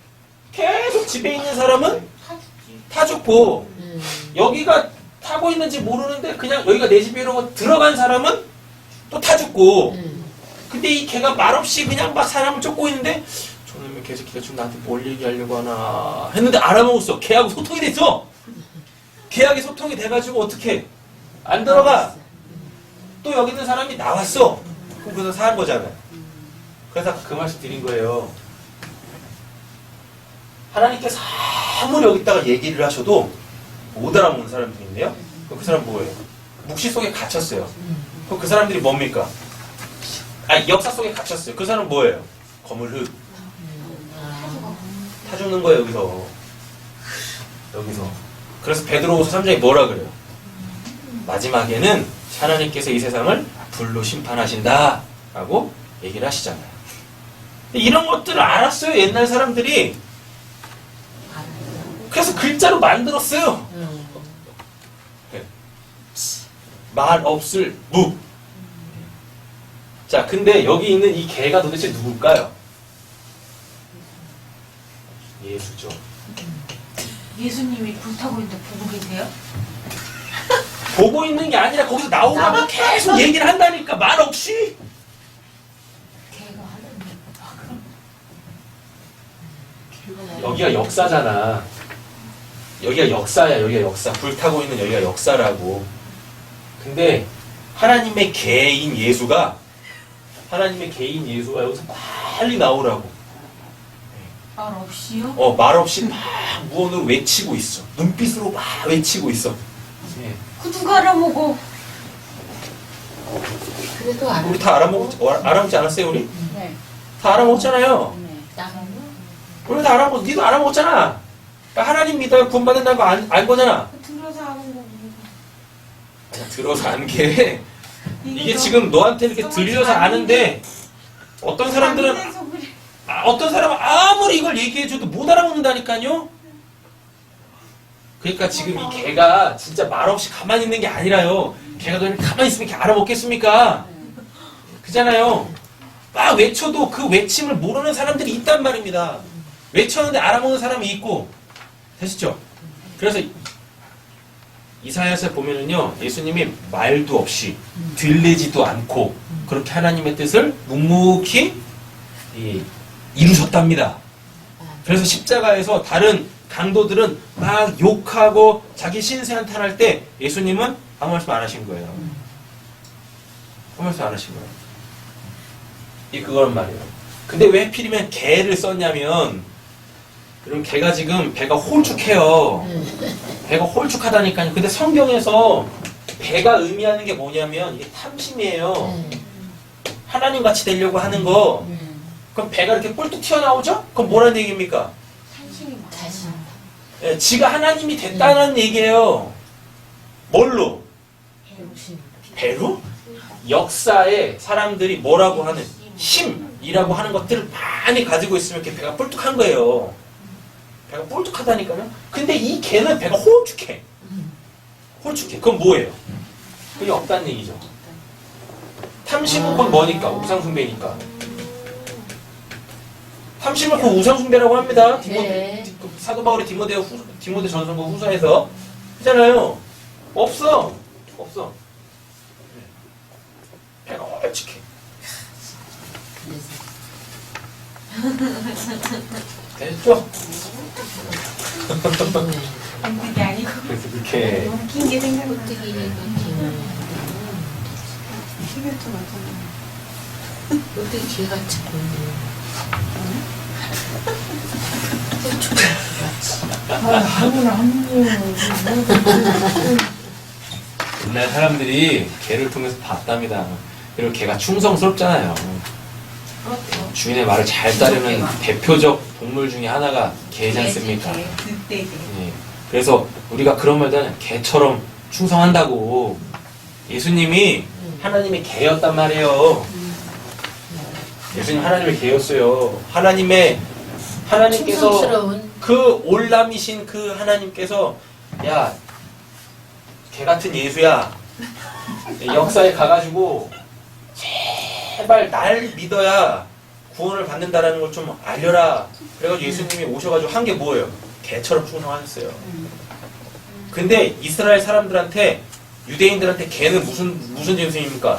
계속 집에 있는 사람은 타 죽고 여기가 타고 있는지 모르는데 그냥 여기가 내 집에 이러고 들어간 사람은 또 타 죽고. 근데 이 걔가 말없이 그냥 막 사람을 쫓고 있는데 저놈의 개새끼가 지금 나한테 뭘 얘기하려고 하나 했는데 알아먹었어. 걔하고 소통이 됐어. 걔하고 소통이 돼가지고 어떻게 안 들어가. 또 여기 있는 사람이 나왔어. 그럼 그래서 사는 거잖아요. 그래서 그 말씀 드린 거예요. 하나님께서 아무리 여기다가 얘기를 하셔도 못 알아먹는 사람들이 있네요. 그럼 그 사람 뭐예요? 묵시 속에 갇혔어요. 그럼 그 사람들이 뭡니까? 역사 속에 갇혔어요. 그 사람은 뭐예요? 거물흙. 타 죽는 거예요, 여기서. 그래서 베드로후서 3장에 뭐라 그래요? 마지막에는 하나님께서 이 세상을 불로 심판하신다 라고 얘기를 하시잖아요. 근데 이런 것들을 알았어요, 옛날 사람들이. 그래서 글자로 만들었어요. 말 없을 묵. 자, 근데 여기 있는 이 개가 도대체 누굴까요? 예수죠. 예수님이 불타고 있는데 보고 계세요? 보고 있는 게 아니라 거기서 나오라고 계속 얘기를 한다니까 말 없이. 걔가 하는 여기가 역사잖아. 여기가 역사야. 여기가 역사. 불타고 있는 여기가 역사라고. 근데 하나님의 개인 예수가 여기서 빨리 나오라고. 말 없이요? 말 없이 막 무언으로 외치고 있어. 눈빛으로 막 외치고 있어. 예. 그 누가 알아보고? 그래도 안 우리 다 알아먹지 않았어요, 우리? 네. 다 알아먹잖아요. 네. 나는 우리 다 알아먹, 니도 알아먹었잖아. 그러니까 하나님 믿어야 구원받는다는 거 알 거잖아. 들어서 아는 거. 아니, 들어서 아는 게, 이게 지금 너한테 이렇게 들려서 아는데, 어떤 사람들은, 어떤 사람은 아무리 이걸 얘기해줘도 못 알아먹는다니까요? 그러니까 지금 이 개가 진짜 말없이 가만히 있는 게 아니라요. 개가 그냥 가만히 있으면 이렇게 알아먹겠습니까? 그잖아요. 막 외쳐도 그 외침을 모르는 사람들이 있단 말입니다. 외쳤는데 알아먹는 사람이 있고. 되시죠? 그래서 이사야서에 보면은요, 예수님이 말도 없이 들리지도 않고 그렇게 하나님의 뜻을 묵묵히 이루셨답니다. 그래서 십자가에서 다른 강도들은 막 욕하고 자기 신세 한탄할 때 예수님은 아무 말씀 안 하신 거예요. 아무 말씀 안 하신 거예요. 이 그거란 말이에요. 근데 왜 하필이면 개를 썼냐면, 그럼 개가 지금 배가 홀쭉해요. 배가 홀쭉하다니까요. 근데 성경에서 배가 의미하는 게 뭐냐면 이게 탐심이에요. 하나님 같이 되려고 하는 거. 그럼 배가 이렇게 뿔뚝 튀어나오죠? 그럼 뭐라는 얘기입니까? 자신. 예, 지가 하나님이 됐다는 얘기예요. 뭘로? 배로? 역사에 사람들이 뭐라고 하는 힘이라고 하는 것들을 많이 가지고 있으면 이렇게 배가 뿔뚝한 거예요. 배가 뿔뚝하다니까요. 근데 이 개는 배가 홀쭉해. 홀쭉해. 그건 뭐예요? 그게 없다는 얘기죠. 탐심은 그건 뭐니까? 우상숭배니까. 탐심을 그 우상숭배라고 합니다. 네. 사도 바울이 디모데 전서고 후서에서 하잖아요. 없어. 배가 홀쭉해. 됐죠? 그게 아니고 그래서 그렇게 웃긴 게 생각나. 어떻게 TV도 맞잖아. 어떻게 걔가 참 옛날 사람들이 개를 통해서 봤답니다. 그리고 개가 충성스럽잖아요. 주인의 말을 잘 따르는 대표적 동물 중에 하나가 개지 않습니까? 늑대지. 예. 그래서 우리가 그런 말도 하잖아요. 개처럼 충성한다고. 예수님이 하나님의 개였단 말이에요. 예수님 하나님의 개였어요. 하나님께서 충성스러운 그 올람이신 그 하나님께서, 야, 개 같은 예수야, 역사에 가가지고 제발 날 믿어야 구원을 받는다라는 걸 좀 알려라. 그래가지고 예수님이 오셔가지고 한 게 뭐예요? 개처럼 충성하셨어요. 근데 이스라엘 사람들한테, 유대인들한테 개는 무슨 짐승입니까?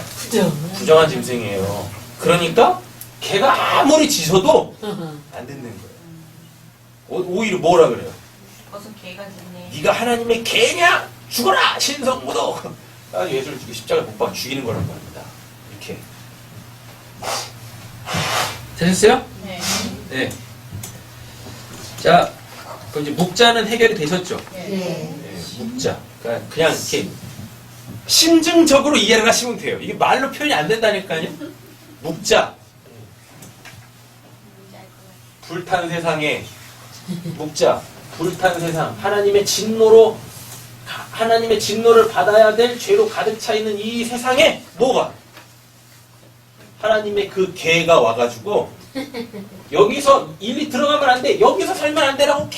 부정한 짐승이에요. 그러니까 개가 아무리 짖어도 안 듣는 거예요. 오히려 뭐라 그래요? 어서 개가 짖네. 네가 하나님의 개냐? 죽어라! 신성모독! 예수를 십자가에 못 박아 죽이는 거란 말입니다. 이렇게. 되셨어요? 네. 네. 자, 그럼 이제 묵자는 해결이 되셨죠? 네. 네, 묵자. 그러니까 그냥 이렇게 심증적으로 이해를 하시면 돼요. 이게 말로 표현이 안 된다니까요. 묵자. 불탄 세상에 묵자. 불탄 세상. 하나님의 진노를 받아야 될 죄로 가득 차 있는 이 세상에 뭐가? 하나님의 그 개가 와가지고 여기서 일리 들어가면 안 돼. 여기서 살면 안 되라고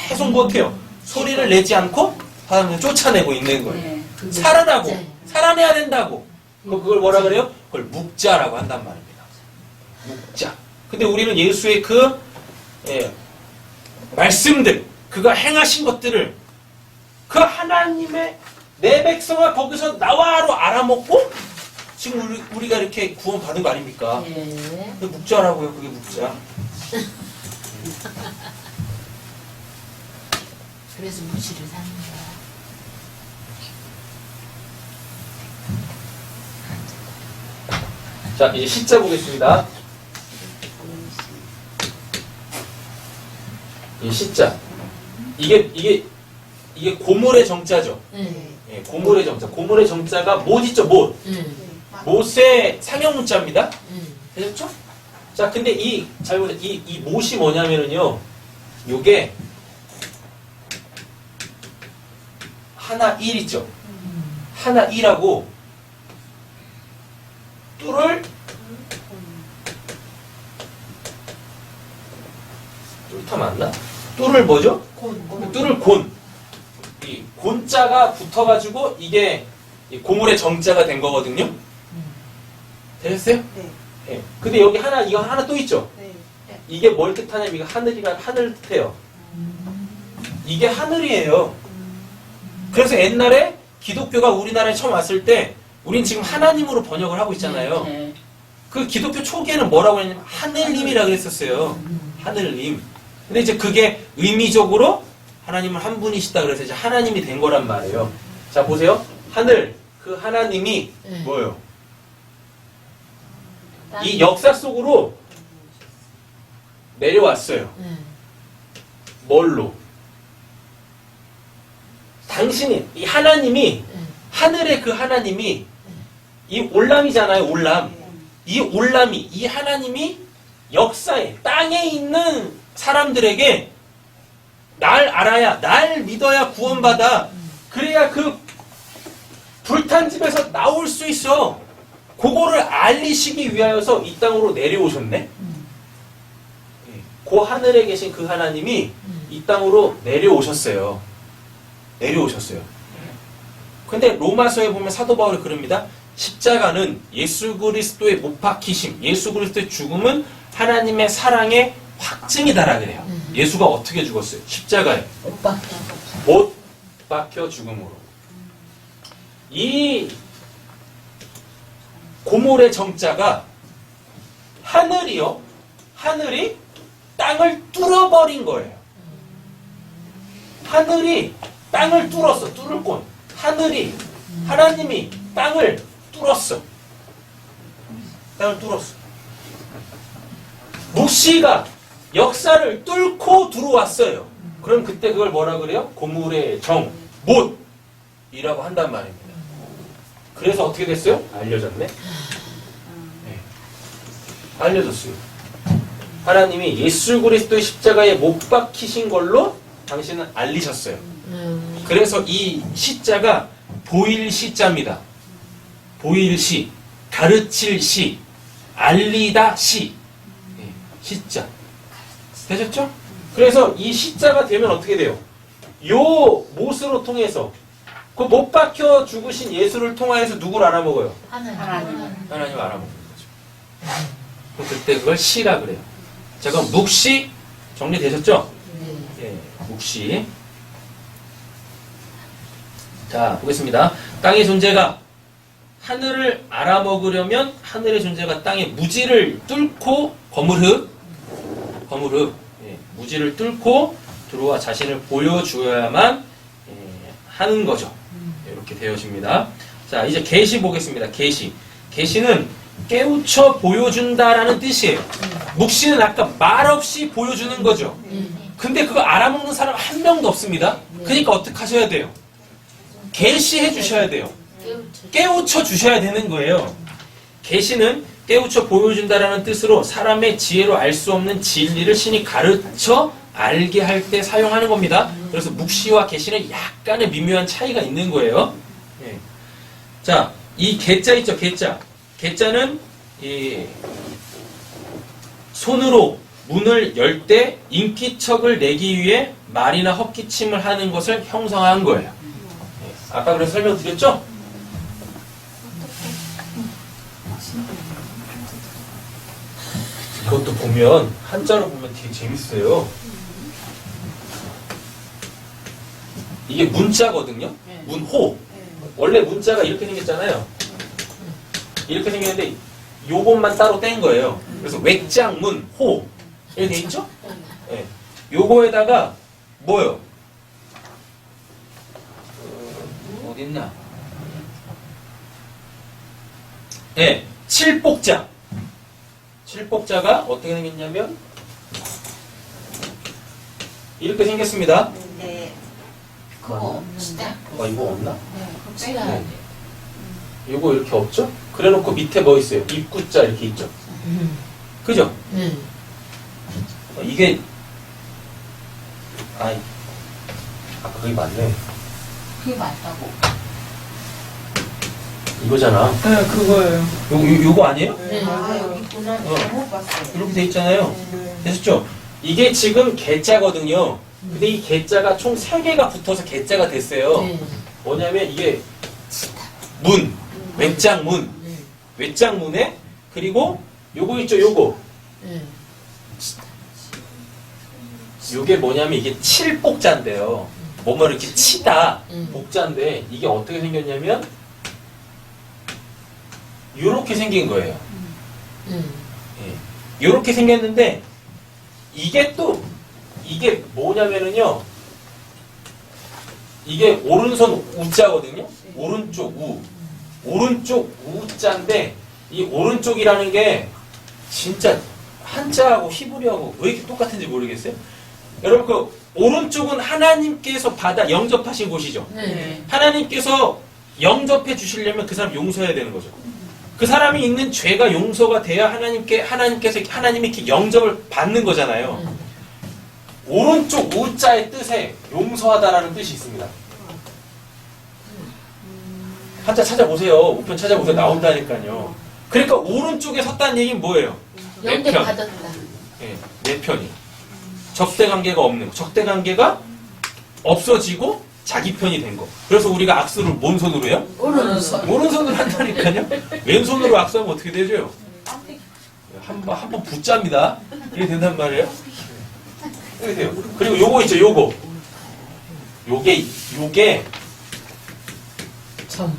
계속 못해요. 소리를 내지 않고 사람을 쫓아내고 있는 거예요. 네. 살아나고 살아내야 된다고. 그걸 뭐라 그래요? 그걸 묵자라고 한단 말입니다. 묵자. 근데 우리는 예수의 그 말씀들, 그가 행하신 것들을 그 하나님의 내 백성아 거기서 나와로 알아먹고 지금 우리가 이렇게 구원 받은 거 아닙니까? 예. 그게 묵자라고요. 그게 묵자. 그래서 무시를 사는 거야. 자, 이제 시자 보겠습니다. 이 시자. 이게 고물의 정자죠. 응. 예, 고물의 정자. 고물의 정자가 못 있죠, 못. 응. 못의 상형 문자입니다. 응. 되셨죠? 자, 근데 잘 보세요. 이 못이 뭐냐면은요, 요게 하나 1 있죠? 하나 1하고 뚫을 뚫다 맞나? 뚫을 뭐죠? 뚫을 곤. 이 곤자가 붙어가지고 이게 이 고물의 정자가 된 거거든요. 되셨어요? 네. 예. 근데 여기 이거 하나 또 있죠? 네. 이게 뭘 뜻하냐면 이거 하늘 뜻해요. 이게 하늘이에요. 그래서 옛날에 기독교가 우리나라에 처음 왔을 때 우린 지금 하나님으로 번역을 하고 있잖아요. 네. 그 기독교 초기에는 뭐라고 했냐면 하늘님이라 그랬었어요. 하늘님. 근데 이제 그게 의미적으로 하나님은 한 분이시다 그래서 이제 하나님이 된 거란 말이에요. 자, 보세요. 하늘, 그 하나님이 네. 뭐예요? 이 역사 속으로 내려왔어요. 응. 뭘로? 당신이, 이 하나님이, 응. 하늘의 그 하나님이, 이 올람이잖아요, 올람. 이 올람이, 이 하나님이 역사에, 땅에 있는 사람들에게 날 알아야, 날 믿어야 구원받아. 그래야 그 불탄 집에서 나올 수 있어. 그거를 알리시기 위하여서 이 땅으로 내려오셨네? 그 하늘에 계신 그 하나님이 이 땅으로 내려오셨어요. 내려오셨어요. 근데 로마서에 보면 사도 바울이 그럽니다. 십자가는 예수 그리스도의 못 박히심, 예수 그리스도의 죽음은 하나님의 사랑의 확증이다라 그래요. 예수가 어떻게 죽었어요? 십자가에. 오빠. 못 박혀 죽음으로. 이 고물의 정자가 하늘이요. 하늘이 땅을 뚫어버린 거예요. 하늘이 땅을 뚫었어. 뚫을 건. 하늘이, 하나님이 땅을 뚫었어. 땅을 뚫었어. 묵시가 역사를 뚫고 들어왔어요. 그럼 그때 그걸 뭐라 그래요? 고물의 정, 못이라고 한단 말입니다. 그래서 어떻게 됐어요? 알려졌네. 네. 알려졌어요. 하나님이 예수 그리스도의 십자가에 못 박히신 걸로 당신은 알리셨어요. 그래서 이 시자가 보일 시자입니다. 보일 시, 가르칠 시, 알리다 시. 네. 시자. 되셨죠? 그래서 이 시자가 되면 어떻게 돼요? 요 못으로 통해서 그 못 박혀 죽으신 예수를 통하여서 누구를 알아먹어요? 하나님. 하나님 알아먹는 거죠. 그때 그걸 시라 그래요. 자, 그럼 묵시 정리되셨죠? 네. 예, 묵시. 자, 보겠습니다. 땅의 존재가 하늘을 알아먹으려면 하늘의 존재가 땅의 무지를 뚫고 거물흙, 예, 무지를 뚫고 들어와 자신을 보여주어야만 하는 거죠. 이렇게 되어집니다. 자, 이제 계시 보겠습니다. 계시. 계시는 깨우쳐 보여준다라는 뜻이에요. 묵시는 아까 말없이 보여주는 거죠. 근데 그거 알아먹는 사람 한 명도 없습니다. 그러니까 어떻게 하셔야 돼요? 계시해 주셔야 돼요. 깨우쳐 주셔야 되는 거예요. 계시는 깨우쳐 보여준다라는 뜻으로 사람의 지혜로 알 수 없는 진리를 신이 가르쳐 알게 할 때 사용하는 겁니다. 그래서 묵시와 계시는 약간의 미묘한 차이가 있는 거예요. 예. 자, 이 계자 있죠, 계자. 계자는 이 손으로 문을 열 때 인기척을 내기 위해 말이나 헛기침을 하는 것을 형성한 거예요. 예. 아까 그래서 설명드렸죠? 그것도 보면 한자로 보면 되게 재밌어요. 이게 문자거든요. 네. 문호. 원래 문자가 이렇게 생겼잖아요. 이렇게 생겼는데 요것만 따로 뗀 거예요. 그래서 외장문 호 이렇게 돼 있죠? 예. 요거에다가 뭐요? 어디 있나? 예, 칠복자. 칠복자가 어떻게 생겼냐면 이렇게 생겼습니다. 네. 그거 진짜. 이거 없나? 빼야 네. 돼. 요거 이렇게 없죠? 그래놓고 밑에 뭐 있어요? 입구자 이렇게 있죠? 그죠? 이게 그게 맞네. 그게 맞다고. 이거잖아. 네, 그거예요. 요거 아니에요? 네. 여기 있구나. 어. 잘못 봤어요. 이렇게 돼 있잖아요. 됐죠? 이게 지금 개자거든요. 근데 이 개자가 총 3개가 붙어서 개자가 됐어요. 뭐냐면 이게 문, 외장문, 외장문에 그리고 요거 있죠, 요거. 요게 뭐냐면 이게 칠복자인데요. 뭐뭐 이렇게 치다 복자인데 이게 어떻게 생겼냐면 요렇게 생긴 거예요. 예. 요렇게 생겼는데 이게 또 이게 뭐냐면은요. 이게 오른손 우자거든요. 오른쪽 우. 오른쪽 우자인데 이 오른쪽이라는 게 진짜 한자하고 히브리어하고 왜 이렇게 똑같은지 모르겠어요. 여러분 그 오른쪽은 하나님께서 받아 영접하신 곳이죠. 하나님께서 영접해 주시려면 그 사람 용서해야 되는 거죠. 그 사람이 있는 죄가 용서가 돼야 하나님이 이렇게 영접을 받는 거잖아요. 오른쪽 우자의 뜻에 용서하다라는 뜻이 있습니다. 한자 찾아보세요. 우편 찾아보세요. 나온다니까요. 그러니까 오른쪽에 섰다는 얘기는 뭐예요? 영접 편. 받았다. 예, 내 편이. 적대관계가 없는 거. 적대관계가 없어지고 자기 편이 된 거. 그래서 우리가 악수를 뭔 손으로 해요? 오른손. 오른손으로 한다니까요. 왼손으로 악수하면 어떻게 되죠? 한번 붙잡니다. 이렇게 된단 말이에요. 이렇게 돼요. 그리고 요거 있죠, 요거. 요게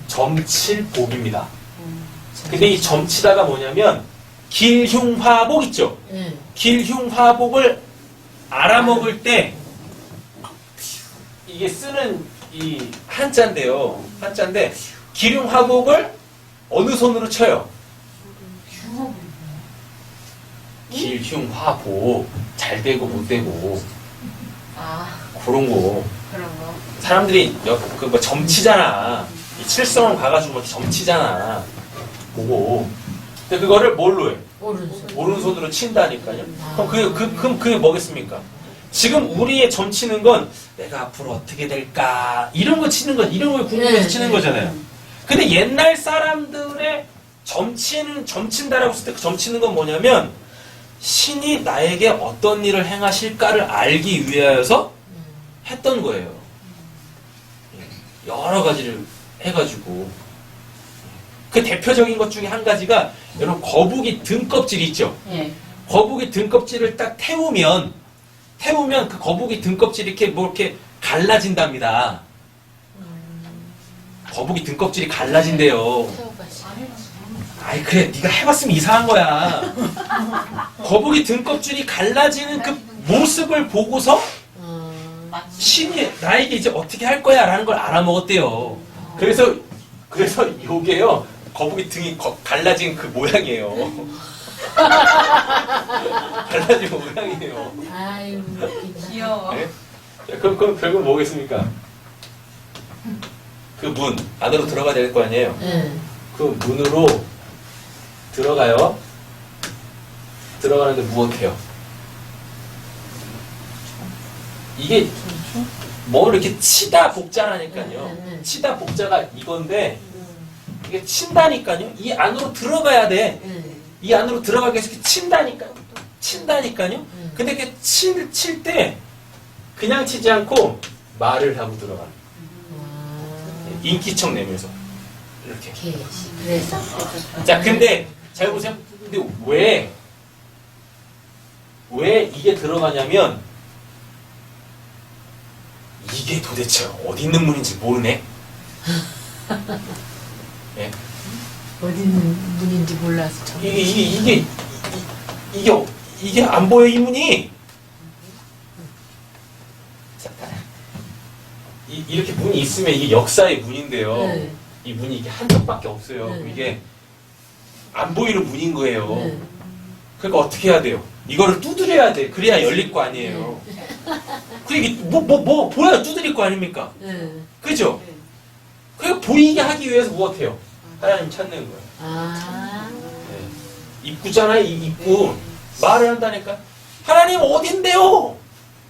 점칠복입니다. 근데 이 점치다가 뭐냐면 길흉화복 있죠? 길흉화복을 알아먹을 때 이게 쓰는 이 한자인데요. 한자인데 길흉화복을 어느 손으로 쳐요? 길흉화복 잘 되고 못 되고 그런 거 그런 거. 사람들이 뭐 점치잖아. 이 칠성원 가가지고 뭐 점치잖아. 보고. 근데 그거를 뭘로 해? 오른손으로 친다니까요. 그럼 그게 뭐겠습니까? 지금 우리의 점치는 건 내가 앞으로 어떻게 될까 이런 거 치는 거 이런 걸 궁금해서 치는 거잖아요. 근데 옛날 사람들의 점친다라고 했을 때 그 점치는 건 뭐냐면 신이 나에게 어떤 일을 행하실까를 알기 위하여서 했던 거예요. 여러 가지를 해가지고 그 대표적인 것 중에 한 가지가 여러분 거북이 등껍질 있죠. 거북이 등껍질을 딱 태우면 그 거북이 등껍질이 이렇게 갈라진답니다. 거북이 등껍질이 갈라진대요. 아이 그래 네가 해봤으면 이상한 거야. 거북이 등껍질이 갈라지는 그 모습을 보고서 신이 나에게 이제 어떻게 할 거야 라는 걸 알아먹었대요. 그래서 요게요 거북이 등이 갈라진 그 모양이에요. 갈라진 모양이에요. 아유, 귀여워. 네? 자, 그럼 결국 뭐겠습니까? 그 문 안으로 들어가야 될 거 아니에요. 그 문으로 들어가요. 들어가는데 무엇해요? 이게 뭐 이렇게 치다 복자라니까요. 치다 복자가 이건데 이게 친다니까요. 이 안으로 들어가야 돼. 이 안으로 들어가기 위해서 이렇게 친다니까요. 근데 이렇게 칠 때 그냥 치지 않고 말을 하고 들어가는. 인기척 내면서 이렇게. 그래서 자, 근데 잘 보세요. 근데 왜 이게 들어가냐면 이게 도대체 어디 있는 문인지 모르네. 예. 어디 문인지 몰라서 참. 이게 안 보여, 이 문이. 자, 이렇게 문이 있으면 이게 역사의 문인데요. 네. 이 문이 이게 한쪽밖에 없어요. 네. 그럼 이게 안 보이는 문인 거예요. 네. 그러니까 어떻게 해야 돼요? 이거를 두드려야 돼. 그래야 열릴 거 아니에요. 그러니까 보여야 두드릴 거 아닙니까? 네. 그죠? 그러니까 보이게 하기 위해서 뭐 어때요? 하나님 찾는 거예요. 아. 네. 입구잖아요, 이 입구. 말을 한다니까. 하나님 어딘데요?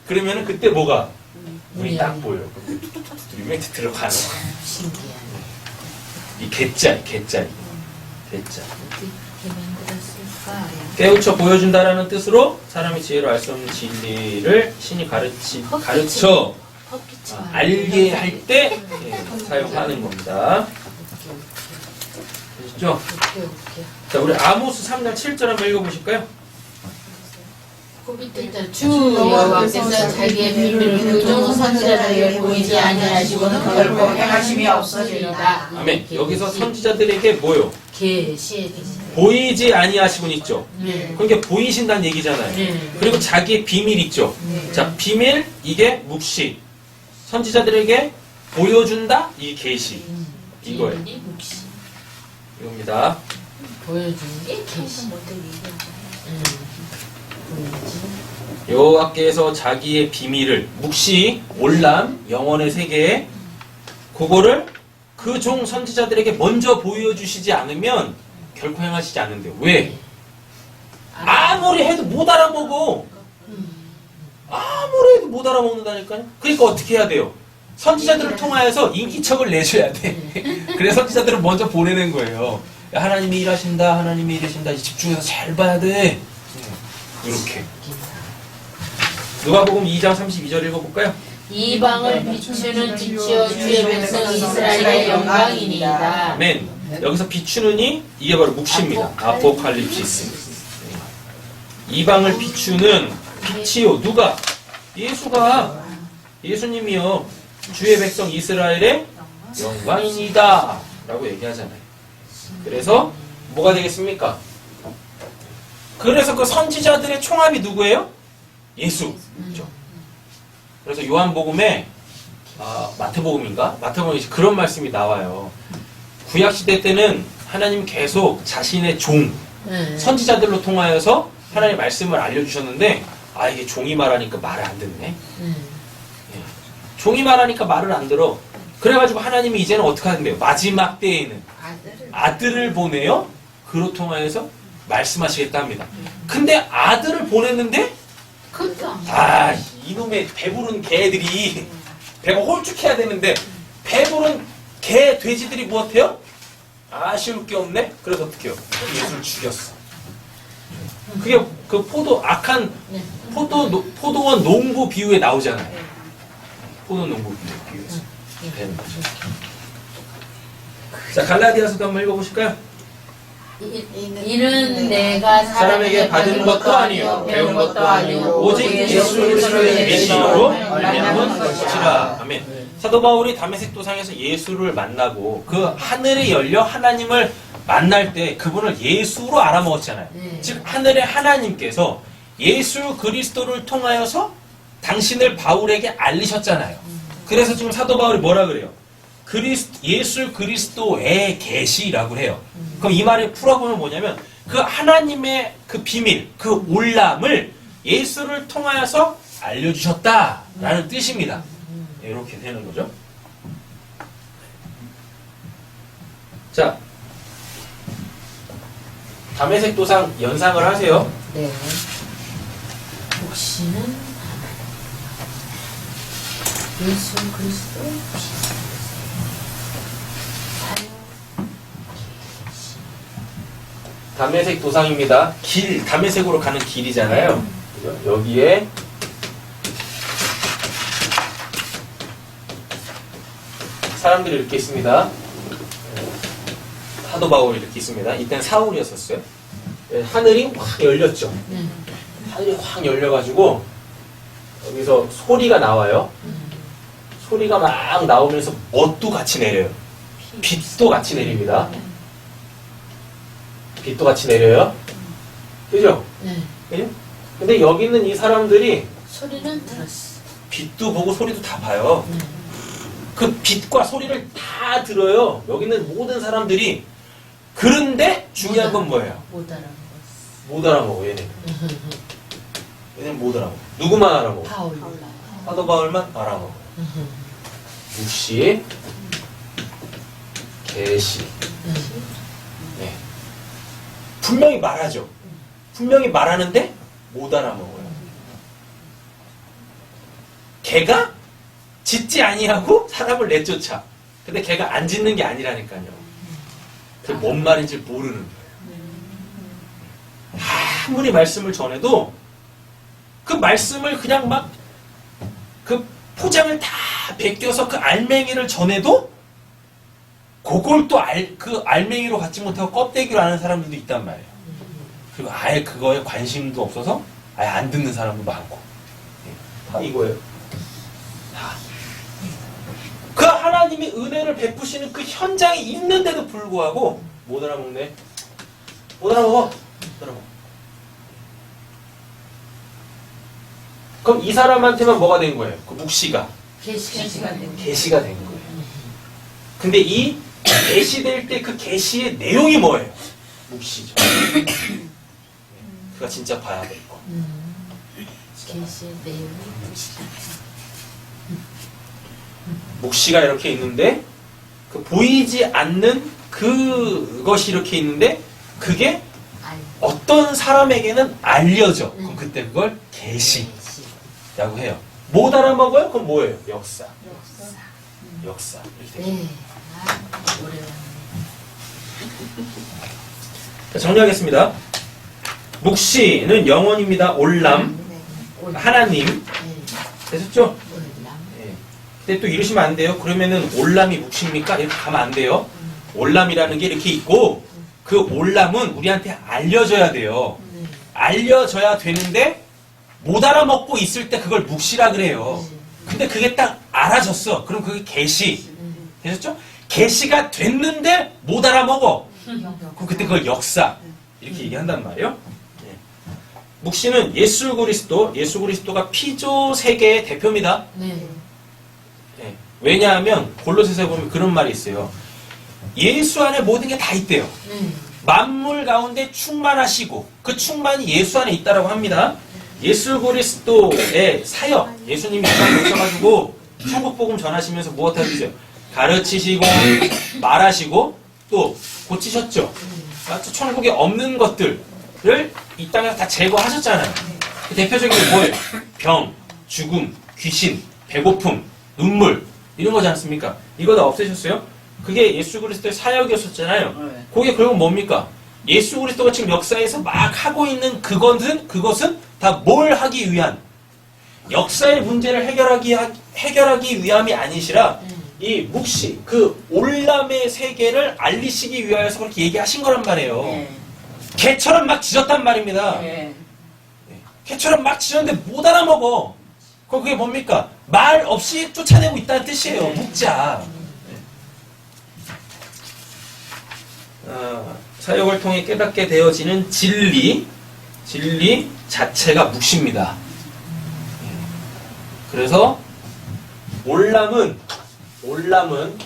그러면은 그때 뭐가? 문이 딱 보여요. 두드리면 들어가는 거야. 신기하네. 이 개짜리, 개짜리. 개짜. 어떻게 만들었을까? 깨우쳐 보여준다라는 뜻으로 사람이 지혜로 알 수 없는 진리를 신이 가르쳐 알게 할 때 사용하는 겁니다. 되시죠? 자, 우리 아모스 3장 7절 한번 읽어보실까요? 주 여호와께서 자기의 비밀을 그종 선지자들에게 보이지 아니하시고는 결코 행하심이 없으리이다. 아멘. 여기서 선지자들에게 뭐요? 계시. 보이지 아니하시군 있죠? 네. 그러니까 보이신다는 얘기잖아요. 네. 그리고 자기의 비밀 있죠? 네. 자, 비밀, 이게 묵시. 선지자들에게 보여준다? 이 계시. 이거예요. 이겁니다. 보여주는 게 계시. 여호와께서 자기의 비밀을 묵시, 올람, 영원의 세계에 그거를 그 종 선지자들에게 먼저 보여주시지 않으면 결코 행하시지 않는데요. 왜? 아무리 해도 못 알아보고 아무리 해도 못 알아먹는다니까요. 그러니까 어떻게 해야 돼요? 선지자들을 통하여서 인기척을 내줘야 돼. 그래서 선지자들을 먼저 보내는 거예요. 야, 하나님이 일하신다, 하나님이 일하신다. 집중해서 잘 봐야 돼. 이렇게. 누가복음 2장 32절 읽어볼까요? 이방을 비추는 빛이요 주의 백성 이스라엘의 영광이니이다. 아멘. 여기서 비추는이 이게 바로 묵시입니다. 아포칼립시스. 이방을 비추는 빛이요. 누가? 예수가. 예수님이요. 주의 백성 이스라엘의 영광이니다. 라고 얘기하잖아요. 그래서 뭐가 되겠습니까? 그래서 그 선지자들의 총합이 누구예요? 예수. 그렇죠? 그래서 요한복음에 마태복음인가? 마태복음에 그런 말씀이 나와요. 구약시대 때는 하나님 계속 자신의 종, 선지자들로 통하여서 하나님의 말씀을 알려주셨는데 이게 종이 말하니까 말을 안 듣네. 종이 말하니까 말을 안 들어. 그래가지고 하나님이 이제는 어떻게 하는데요? 마지막 때에는 아들을 보내요. 그로 통하여서 말씀하시겠다 합니다. 근데 아들을 보냈는데 이놈의 배부른 개들이 배가 홀쭉해야 되는데 배부른 개, 돼지들이 무엇해요? 아쉬울 게 없네? 그래서 어떻게 해요? 예수를 죽였어. 그게 그 악한 포도원 농부 비유에 나오잖아요. 포도 농부 비유에서. 되는 거죠. 자, 갈라디아서도 한번 읽어보실까요? 이는 내가 사람에게 받은 것도 아니요 배운 것도 아니고 오직 예수 그리스도의 계시로 말미암은 것이라. 아멘. 사도 바울이 다메섹 도상에서 예수를 만나고 그 하늘이 열려 하나님을 만날 때 그분을 예수로 알아먹었잖아요. 즉 하늘의 하나님께서 예수 그리스도를 통하여서 당신을 바울에게 알리셨잖아요. 그래서 지금 사도 바울이 뭐라 그래요? 예수 그리스도의 계시라고 해요. 그럼 이 말을 풀어보면 뭐냐면 그 하나님의 그 비밀, 그 올람을 예수를 통하여서 알려주셨다라는 뜻입니다. 이렇게 되는 거죠. 자, 다메섹 도상 연상을 하세요. 네. 혹시는 예수 그리스도 다메섹 도상입니다. 다메섹으로 가는 길이잖아요. 그죠? 여기에 사람들이 이렇게 있습니다. 사도 바울이 이렇게 있습니다. 이때는 사울이었었어요. 하늘이 확 열렸죠. 하늘이 확 열려가지고 여기서 소리가 나와요. 소리가 막 나오면서 뭣도 같이 내려요. 빛도 같이 내립니다. 빛도 같이 내려요. 그죠? 네. 예? 근데 여기 있는 이 사람들이 소리는 들었어. 빛도 보고 소리도 다 봐요. 네. 그 빛과 소리를 다 들어요. 여기 있는 모든 사람들이. 그런데 중요한 건 뭐예요? 못 알아먹었어. 못 알아먹어, 얘네. 얘는 못 알아먹어. 누구만 알아먹어? 바울라. 사도 바울만 알아먹어. 묵시, 계시. 네. 분명히 말하죠. 분명히 말하는데 못 알아먹어요. 걔가 짖지 아니하고 사람을 내쫓아. 근데 걔가 안 짖는 게 아니라니까요. 그 뭔 말인지 모르는 거예요. 아무리 말씀을 전해도 그 말씀을 그냥 막 그 포장을 다 베껴서 그 알맹이를 전해도 그걸 또 그 알맹이로 갖지 못하고 껍데기로 아는 사람들도 있단 말이에요. 그리고 아예 그거에 관심도 없어서 아예 안 듣는 사람도 많고. 다 이거예요. 다. 그 하나님이 은혜를 베푸시는 그 현장에 있는데도 불구하고 못 알아먹네. 못 알아먹어. 못 알아먹어. 그럼 이 사람한테만 뭐가 된 거예요? 그 묵시가. 계시가 된 계시가 된 거예요. 근데 이 계시될 때 그 계시의 내용이 뭐예요? 묵시죠. 그가 진짜 봐야 될 거. 계시의 내용이 무시다. 묵시가 이렇게 있는데 그 보이지 않는 그것이 이렇게 있는데 그게 어떤 사람에게는 알려져. 그럼 그때 그걸 계시라고 해요. 못 알아먹어요? 그럼 뭐예요? 역사. 역사. 이렇게 돼요. 네. 아, 오래왔네. 자, 정리하겠습니다. 묵시는 영원입니다. 올람, 하나님. 네. 되셨죠? 올람. 네. 근데 또 이러시면 안 돼요. 그러면은 올람이 묵시입니까? 이렇게 가면 안 돼요. 올람이라는 게 이렇게 있고 그 올람은 우리한테 알려져야 돼요. 알려져야 되는데 못 알아먹고 있을 때 그걸 묵시라 그래요. 근데 그게 딱 알아졌어. 그럼 그게 계시. 되셨죠? 계시가 됐는데 못 알아먹어. 그럼 그때 그걸 역사. 이렇게 얘기한단 말이에요. 네. 묵시는 예수 그리스도가 피조 세계의 대표입니다. 네. 네. 왜냐하면 골로새서에 보면 그런 말이 있어요. 예수 안에 모든 게 다 있대요. 네. 만물 가운데 충만하시고 그 충만이 예수 안에 있다라고 합니다. 예수 그리스도의 사역, 예수님이 이 땅에 오셔가지고 천국 복음 전하시면서 무엇 하셨어요? 가르치시고 말하시고 또 고치셨죠. 맞죠? 천국에 없는 것들을 이 땅에서 다 제거하셨잖아요. 그 대표적인 게 뭐예요? 병, 죽음, 귀신, 배고픔, 눈물 이런 거지 않습니까? 이거 다 없애셨어요? 그게 예수 그리스도의 사역이었었잖아요. 그게 결국 뭡니까? 예수 그리스도가 지금 역사에서 막 하고 있는 그것은 다 뭘 하기 위한 역사의 문제를 해결하기 위함이 아니시라 이 묵시 그 올람의 세계를 알리시기 위하여서 그렇게 얘기하신 거란 말이에요. 개처럼 막 짖었단 말입니다. 개처럼 막 짖었는데 못 알아먹어. 그게 뭡니까? 말 없이 쫓아내고 있다는 뜻이에요. 묵자. 사역을 통해 깨닫게 되어지는 진리 자체가 묵시입니다. 그래서 올람은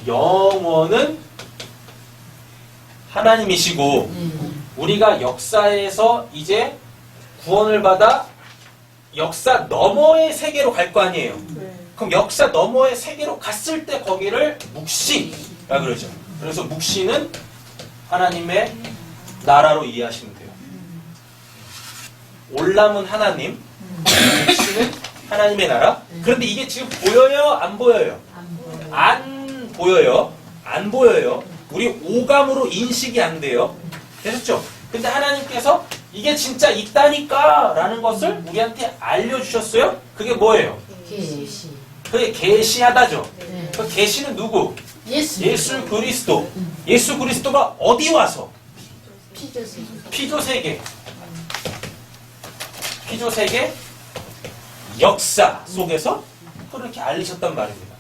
영원은 하나님이시고 우리가 역사에서 이제 구원을 받아 역사 너머의 세계로 갈 거 아니에요. 그럼 역사 너머의 세계로 갔을 때 거기를 묵시라 그러죠. 그래서 묵시는 하나님의 나라로 이해하시면 돼요. 올람은 하나님, 묵시는 하나님의 나라. 그런데 이게 지금 보여요? 안 보여요? 안 보여요. 안 보여요. 우리 오감으로 인식이 안 돼요. 되셨죠? 근데 하나님께서 이게 진짜 있다니까 라는 것을 우리한테 알려주셨어요. 그게 뭐예요? 계시. 그게 계시하다죠. 네. 그 계시는 누구? 예수. 예수 그리스도. 예수 그리스도가 어디 와서? 피조세. 피조세계. 피조세계 역사 속에서 그렇게 알리셨단 말입니다.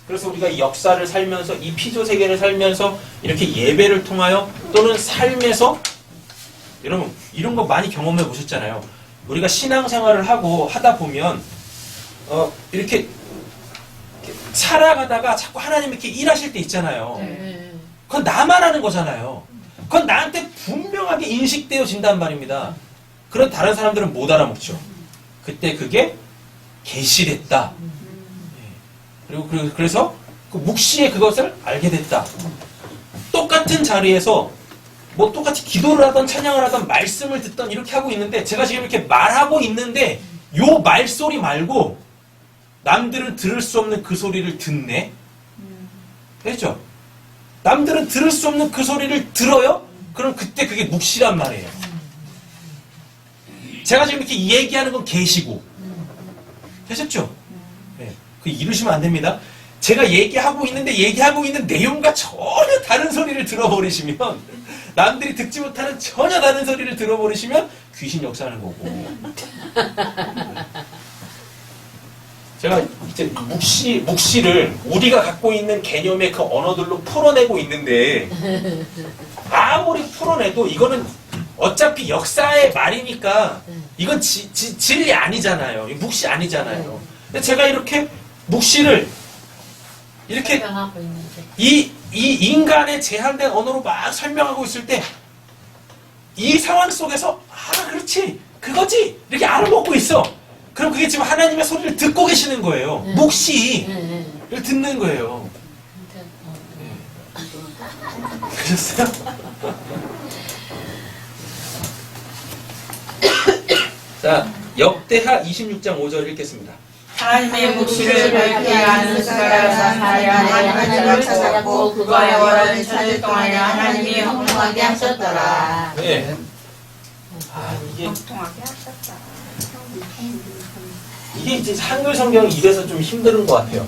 그래서 우리가 이 역사를 살면서 이 피조 세계를 살면서 이렇게 예배를 통하여 또는 삶에서 여러분 이런 거 많이 경험해 보셨잖아요. 우리가 신앙생활을 하고 하다 보면 이렇게 살아가다가 자꾸 하나님 이렇게 일하실 때 있잖아요. 그건 나만 하는 거잖아요. 그건 나한테 분명하게 인식되어진단 말입니다. 그런 다른 사람들은 못 알아먹죠. 그때 그게 계시됐다. 그리고 그래서 그 묵시에 그것을 알게 됐다. 똑같은 자리에서 뭐 똑같이 기도를 하던 찬양을 하던 말씀을 듣던 이렇게 하고 있는데 제가 지금 이렇게 말하고 있는데 요 말소리 말고 남들은 들을 수 없는 그 소리를 듣네. 됐죠? 남들은 들을 수 없는 그 소리를 들어요? 그럼 그때 그게 묵시란 말이에요. 제가 지금 이렇게 얘기하는 건 계시고. 되셨죠? 네. 그 이루시면 안 됩니다. 제가 얘기하고 있는데 얘기하고 있는 내용과 전혀 다른 소리를 들어버리시면 남들이 듣지 못하는 전혀 다른 소리를 들어버리시면 귀신 역사하는 거고. 제가 이제 묵시를 우리가 갖고 있는 개념의 그 언어들로 풀어내고 있는데 아무리 풀어내도 이거는 어차피 역사의 말이니까 이건 진리 아니잖아요. 묵시 아니잖아요. 근데 제가 이렇게 묵시를 이렇게 설명하고 있는데. 이 인간의 제한된 언어로 막 설명하고 있을 때 이 상황 속에서 그렇지 그거지 이렇게 알아먹고 있어. 그럼 그게 지금 하나님의 소리를 듣고 계시는 거예요. 묵시를 듣는 거예요. 그러셨어요? 자, 역대하 26장 5절 읽겠습니다. 하나님의 묵시를 밝히 아는 습관을 하나님 하나님을 찾았고 그거의 오랜 천일 동안에 하나님이 형통하게 하셨더라. 네. 이게 이제 한글 성경이 이래서 좀 힘든 것 같아요.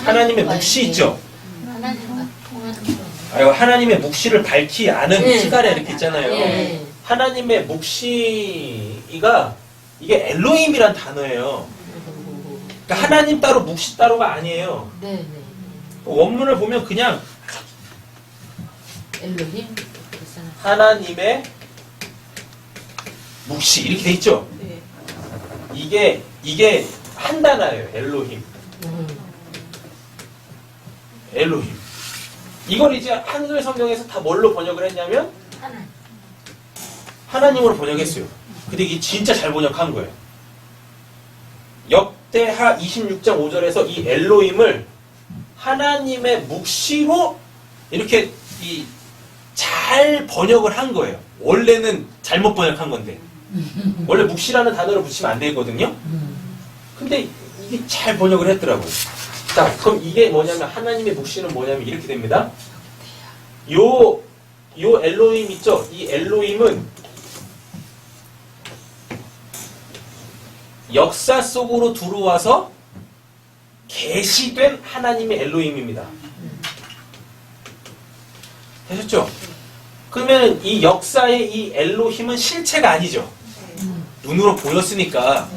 하나님의 묵시 있죠? 하나님과 통하는 거. 하나님의 묵시를 밝히 아는 네. 시가래 이렇게 있잖아요. 네. 하나님의 묵시가 이게 엘로힘이란 단어예요. 그러니까 하나님 따로 묵시 따로가 아니에요. 네. 원문을 보면 그냥 엘로힘. 하나님의 묵시 이렇게 돼 있죠. 이게 한 단어예요. 엘로힘. 엘로힘. 이걸 이제 한글 성경에서 다 뭘로 번역을 했냐면 하나님으로 번역했어요. 근데 이게 진짜 잘 번역한 거예요. 역대하 26장 5절에서 이 엘로힘을 하나님의 묵시로 이렇게 잘 번역을 한 거예요. 원래는 잘못 번역한 건데. 원래 묵시라는 단어를 붙이면 안 되거든요. 근데 이게 잘 번역을 했더라고요. 자, 그럼 이게 뭐냐면 하나님의 묵시는 뭐냐면 이렇게 됩니다. 요 엘로힘 있죠? 이 엘로힘은 역사 속으로 들어와서 계시된 하나님의 엘로힘입니다. 되셨죠? 그러면 이 역사의 이 엘로힘은 실체가 아니죠. 눈으로 보였으니까.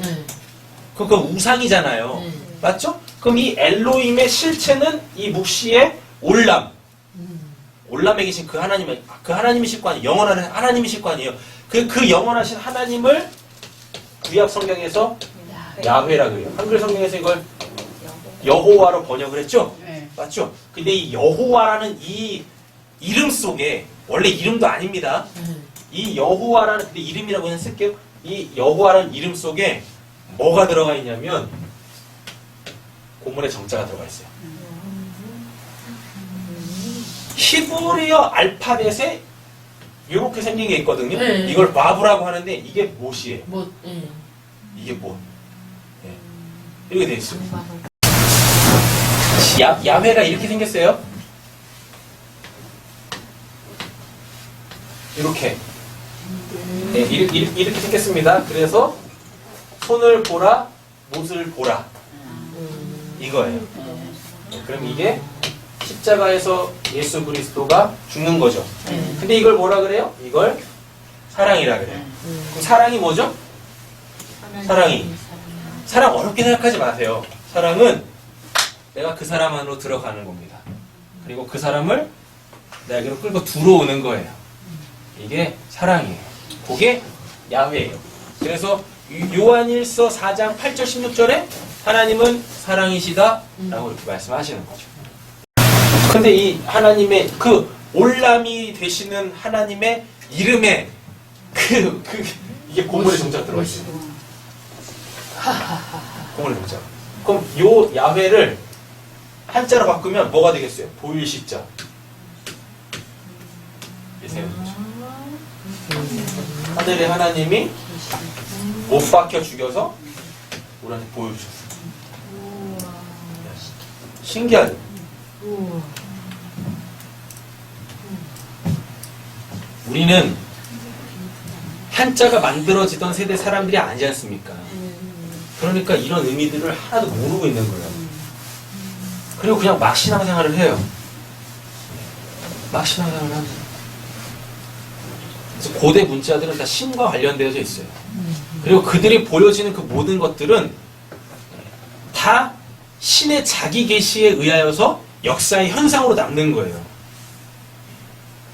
그건 우상이잖아요. 맞죠? 그럼 이 엘로힘의 실체는 이 묵시의 올람. 올람에 계신 그 하나님이실 거 아니에요. 영원한 하나님이실 거 아니에요. 그 영원하신 하나님을 구약 성경에서 야훼라 그래요. 한글 성경에서 이걸 여호와로 번역을 했죠? 맞죠? 근데 이 여호와라는 이 이름 속에 원래 이름도 아닙니다. 이 여호와라는 근데 이름이라고 그냥 쓸게요. 이 여호와라는 이름 속에 뭐가 들어가 있냐면 고문의 정자가 들어가 있어요. 히브리어 알파벳에 이렇게 생긴 게 있거든요. 네. 이걸 바브라고 하는데 이게 못이에요. 이게 못. 네. 이렇게 돼 있어요. 야훼가 이렇게 생겼어요. 이렇게. 네, 이렇게 생겼습니다. 그래서 손을 보라, 못을 보라. 이거예요. 네, 그럼 이게 십자가에서 예수 그리스도가 죽는 거죠. 근데 이걸 뭐라 그래요? 이걸 사랑이라 그래요. 그럼 사랑이 뭐죠? 사랑이 사랑 어렵게 생각하지 마세요. 사랑은 내가 그 사람 안으로 들어가는 겁니다. 그리고 그 사람을 내게로 끌고 들어오는 거예요. 이게 사랑이에요. 그게 야훼예요. 그래서 요한일서 4장 8절 16절에 하나님은 사랑이시다 라고 이렇게 말씀하시는 거죠. 근데 이 하나님의 그 올람이 되시는 하나님의 이름에 이게 고물의 정자가 들어가 있어요. 고물의 정자. 그럼 요 야훼를 한자로 바꾸면 뭐가 되겠어요? 보일십자. 하늘의 하나님이 못 박혀 죽여서 우리한테 보여주셨어요. 신기하죠? 우리는 한자가 만들어지던 세대 사람들이 아니지 않습니까? 그러니까 이런 의미들을 하나도 모르고 있는 거예요. 그리고 그냥 막 신앙생활을 해요. 막 신앙생활을 합니다. 그래서 고대 문자들은 다 신과 관련되어져 있어요. 그리고 그들이 보여지는 그 모든 것들은 다 신의 자기 계시에 의하여서 역사의 현상으로 남는 거예요.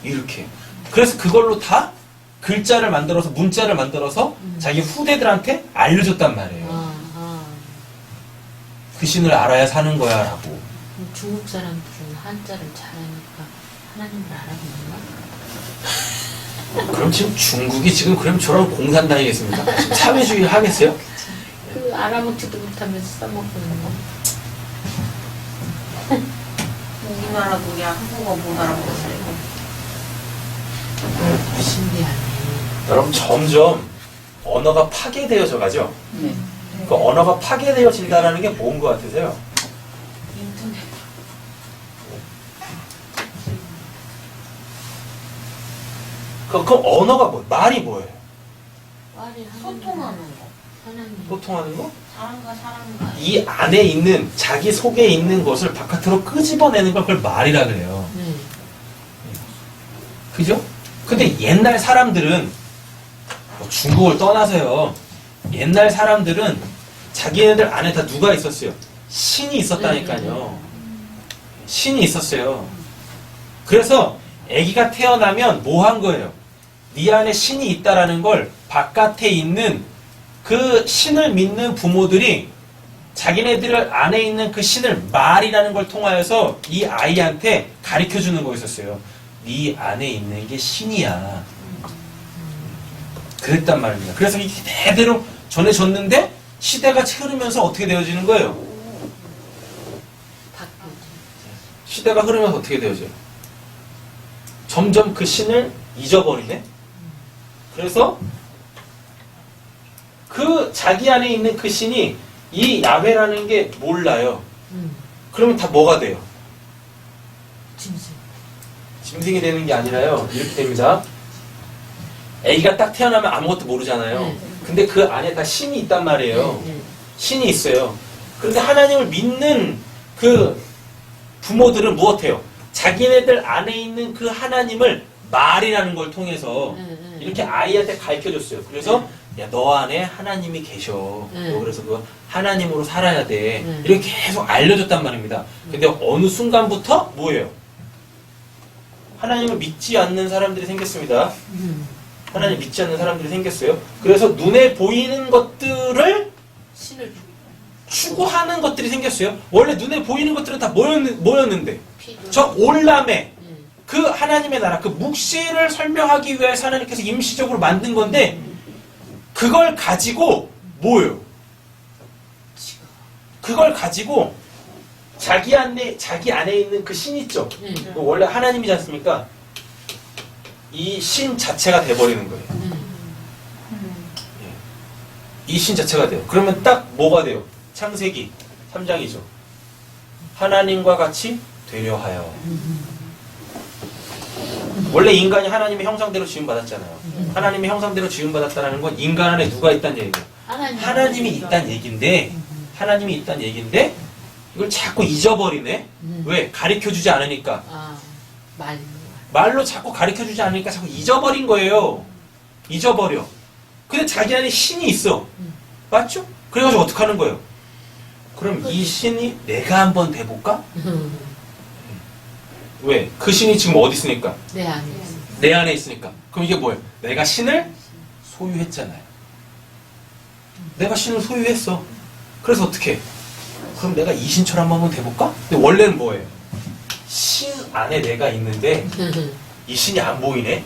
이렇게. 그래서 그걸로 다 글자를 만들어서 문자를 만들어서 자기 후대들한테 알려줬단 말이에요. 그 신을 알아야 사는 거야 라고. 중국 사람들은 한자를 잘하니까 하나님을 알아보나? 그럼 지금 중국이 지금 그럼 저런 공산당이겠습니까? 지금 사회주의 하겠어요? 그 알아먹지도 못하면서 써먹는 거. 우리나라도 그냥 한국어 못 알아보세요. 신기하네. 여러분 점점 언어가 파괴되어져 가죠? 네. 그 언어가 파괴되어진다는 게 뭔 것 같으세요? 인터넷. 그 언어가 뭐, 말이 뭐예요? 말이 소통하는 거. 하나님. 소통하는 거? 사람과 사람과. 이 안에 있는 자기 속에 있는 것을 바깥으로 끄집어내는 걸 그걸 말이라 그래요. 네. 그죠? 근데 옛날 사람들은 뭐 중국을 떠나서요. 옛날 사람들은 자기네들 안에 다 누가 있었어요? 신이 있었다니까요. 신이 있었어요. 그래서 아기가 태어나면 뭐 한 거예요? 네 안에 신이 있다라는 걸 바깥에 있는 그 신을 믿는 부모들이 자기네들 안에 있는 그 신을 말이라는 걸 통하여서 이 아이한테 가르쳐주는 거였었어요. 네 안에 있는 게 신이야. 그랬단 말입니다. 그래서 이게 대대로 전해졌는데 시대가 흐르면서 어떻게 되어지는 거예요? 바뀌지. 시대가 흐르면서 어떻게 되어져요? 점점 그 신을 잊어버리네? 그래서 그 자기 안에 있는 그 신이 이 야훼라는 게 몰라요. 그러면 다 뭐가 돼요? 짐승. 짐승이 되는 게 아니라요. 이렇게 됩니다. 아기가 딱 태어나면 아무것도 모르잖아요. 네. 근데 그 안에 다 신이 있단 말이에요. 네. 신이 있어요. 그런데 하나님을 믿는 그 부모들은 무엇해요? 자기네들 안에 있는 그 하나님을 말이라는 걸 통해서 이렇게 아이한테 가르쳐줬어요. 그래서 야, 너 안에 하나님이 계셔. 너 그래서 그 하나님으로 살아야 돼. 이렇게 계속 알려줬단 말입니다. 근데 어느 순간부터 뭐예요? 하나님을 믿지 않는 사람들이 생겼습니다. 하나님 믿지 않는 사람들이 생겼어요. 그래서 눈에 보이는 것들을 신을 추구하는 것들이 생겼어요. 원래 눈에 보이는 것들은 다 뭐였는데? 피도. 저 올람에 그 하나님의 나라, 그 묵시를 설명하기 위해서 하나님께서 임시적으로 만든 건데 그걸 가지고 뭐예요? 그걸 가지고 자기 안에 있는 그 신 있죠? 원래 하나님이지 않습니까? 이 신 자체가 돼버리는 거예요. 이 신 자체가 돼요. 그러면 딱 뭐가 돼요? 창세기 3장이죠. 하나님과 같이 되려 하여. 원래 인간이 하나님의 형상대로 지음받았잖아요. 하나님의 형상대로 지음받았다는 건 인간 안에 누가 있다는 얘기예요? 하나님이 있다는 얘기인데 하나님이 있다는 얘기인데 이걸 자꾸 잊어버리네. 왜? 가르쳐주지 않으니까. 말로 자꾸 가르쳐주지 않으니까 자꾸 잊어버린 거예요. 잊어버려. 근데 자기 안에 신이 있어. 맞죠? 그래가지고 어떻게 하는 거예요? 그럼 이 신이 내가 한번 돼볼까? 왜? 그 신이 지금 어디 있으니까? 내 안에 있어. 내 안에 있으니까. 그럼 이게 뭐예요? 내가 신을 소유했잖아요. 내가 신을 소유했어. 그래서 어떻게 해? 그럼 내가 이 신처럼 한번 돼볼까? 근데 원래는 뭐예요? 신 안에 내가 있는데 이 신이 안 보이네?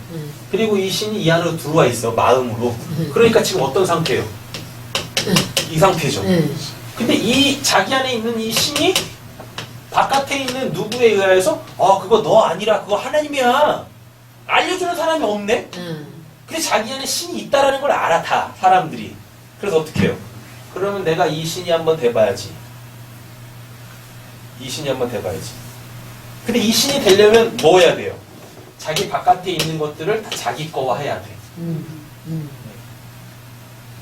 그리고 이 신이 이 안으로 들어와 있어, 마음으로. 그러니까 지금 어떤 상태예요? 이 상태죠. 근데 이 자기 안에 있는 이 신이 바깥에 있는 누구에 의해서 그거 너 아니라 그거 하나님이야 알려주는 사람이 없네? 근데 자기 안에 신이 있다라는 걸 알아 다 사람들이. 그래서 어떻게 해요? 그러면 내가 이 신이 한번 돼봐야지. 이 신이 한번 돼봐야지. 근데 이 신이 되려면 뭐 해야 돼요? 자기 바깥에 있는 것들을 다 자기 거화 해야 돼.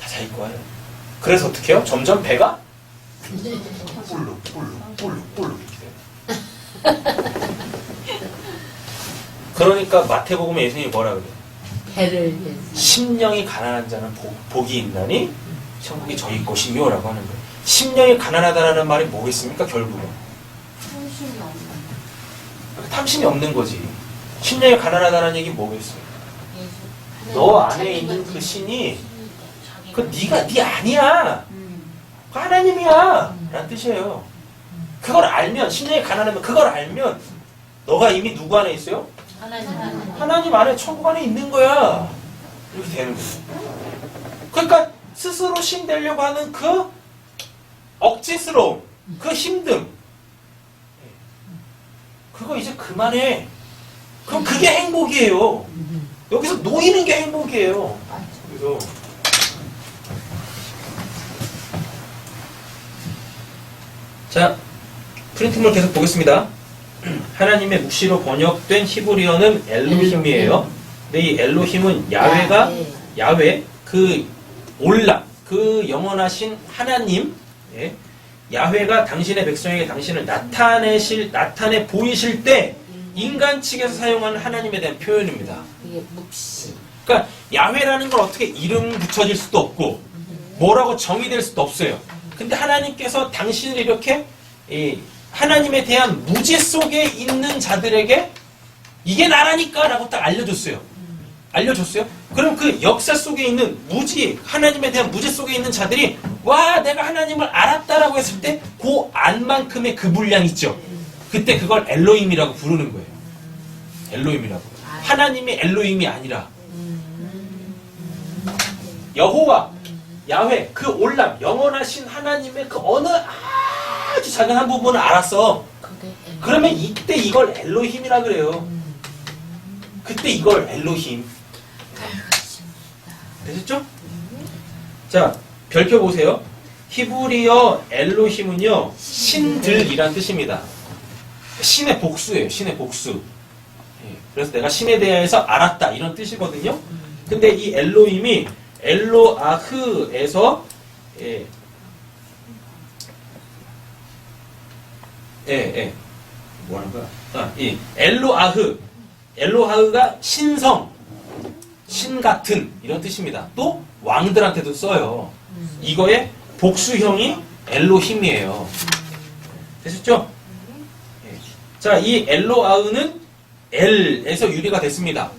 다 자기 거화 해야 돼. 그래서 어떻게 해요? 점점 배가 뿔룩 이렇게 돼요. 그러니까 마태복음에 예수님이 뭐라 그래요? 배를 심령이 가난한 자는 복이 있나니 천국이 저희 것이며라고 하는 거예요. 심령이 가난하다라는 말이 뭐겠습니까? 결국은 탐심이 없는 거지. 심령이 가난하다는 얘기 뭐겠어요? 너 안에 있는 그 신이 그 네가 네 아니야. 그 하나님이야 라는 뜻이에요. 그걸 알면, 심령이 가난하면 그걸 알면 너가 이미 누구 안에 있어요? 하나님 안에, 천국 안에 있는 거야. 이렇게 되는 거예요. 그러니까 스스로 신 되려고 하는 그 억지스러움, 그 힘듦, 그거 이제 그만해. 그럼 그게 행복이에요. 여기서 놓이는 게 행복이에요. 그래서 자, 프린트물 계속 보겠습니다. 하나님의 묵시로 번역된 히브리어는 엘로힘이에요. 근데 이 엘로힘은 야훼, 그 올람, 그 영원하신 하나님, 예. 야훼가 당신의 백성에게 당신을 나타내 보이실 때 인간 측에서 사용하는 하나님에 대한 표현입니다. 이게 묵시. 그러니까 야훼라는 걸 어떻게 이름 붙여질 수도 없고 뭐라고 정의될 수도 없어요. 근데 하나님께서 당신을 이렇게 하나님에 대한 무지 속에 있는 자들에게 이게 나라니까 라고 딱 알려줬어요. 그럼 그 역사 속에 있는 하나님에 대한 무지 속에 있는 자들이 와 내가 하나님을 알았다라고 했을 때 그 안만큼의 그 분량 있죠. 그때 그걸 엘로힘이라고 부르는 거예요. 엘로힘이라고. 하나님이 엘로힘이 아니라 여호와, 야훼, 그 올람, 영원하신 하나님의 그 어느 아주 작은 한 부분을 알았어. 그러면 이때 이걸 엘로힘이라 그래요. 그때 이걸 엘로힘. 되셨죠? 자, 별표보세요. 히브리어 엘로힘은요, 신들이란 뜻입니다. 신의 복수예요, 신의 복수. 그래서 내가 신에 대해서 알았다, 이런 뜻이거든요. 근데 이 엘로힘이 엘로아흐에서 뭐 하는 거야? 이 엘로아흐가 신성, 신 같은 이런 뜻입니다. 또 왕들한테도 써요. 이거의 복수형이 엘로힘이에요. 되셨죠? 자, 이 엘로아흐는 엘에서 유래가 됐습니다.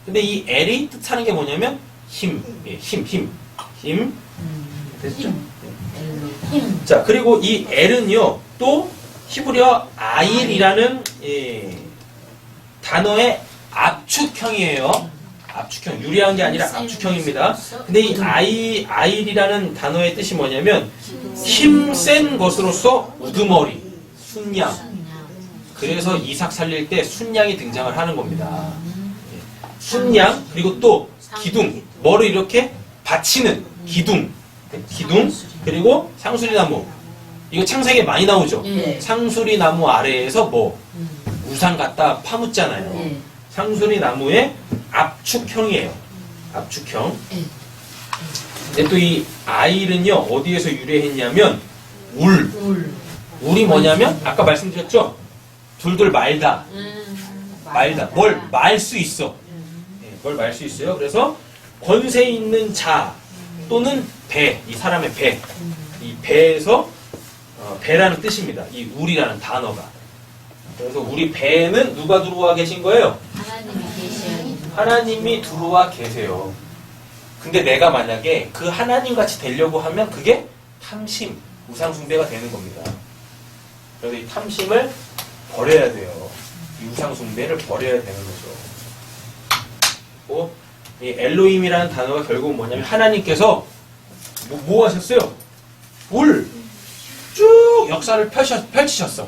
근데 이 엘이 뜻하는 게 뭐냐면 힘. 됐죠? 자, 그리고 이 엘은요, 또 히브리어 아일이라는 단어의 압축형이에요. 압축형. 유리한 게 아니라 압축형입니다. 근데 이 아일이라는 단어의 뜻이 뭐냐면 힘센 것으로서 우두머리, 순양. 그래서 이삭 살릴 때 순양이 등장을 하는 겁니다. 순양, 그리고 또 기둥, 뭐를 이렇게 받치는 기둥, 그리고 상수리나무. 이거 창세기에 많이 나오죠. 상수리나무 아래에서 뭐 우상 갖다 파묻잖아요. 상수리나무의 압축형이에요. 압축형. 근데 또 이 아일은요, 어디에서 유래했냐면 울이 뭐냐면 아까 말씀드렸죠. 둘둘 말다. 뭘 말 수 있어. 뭘 말 수 있어요. 그래서 권세 있는 자, 또는 배, 이 사람의 배, 이 배에서 배라는 뜻입니다. 이 우리라는 단어가. 그래서 우리 배에는 누가 들어와 계신 거예요? 하나님이 계셔요. 하나님이 들어와 계세요. 근데 내가 만약에 그 하나님 같이 되려고 하면 그게 탐심, 우상숭배가 되는 겁니다. 그래서 이 탐심을 버려야 돼요. 이 우상숭배를 버려야 되는 거죠. 이 엘로힘이라는 단어가 결국은 뭐냐면 하나님께서 뭐 하셨어요? 쭉 역사를 펼치셨어.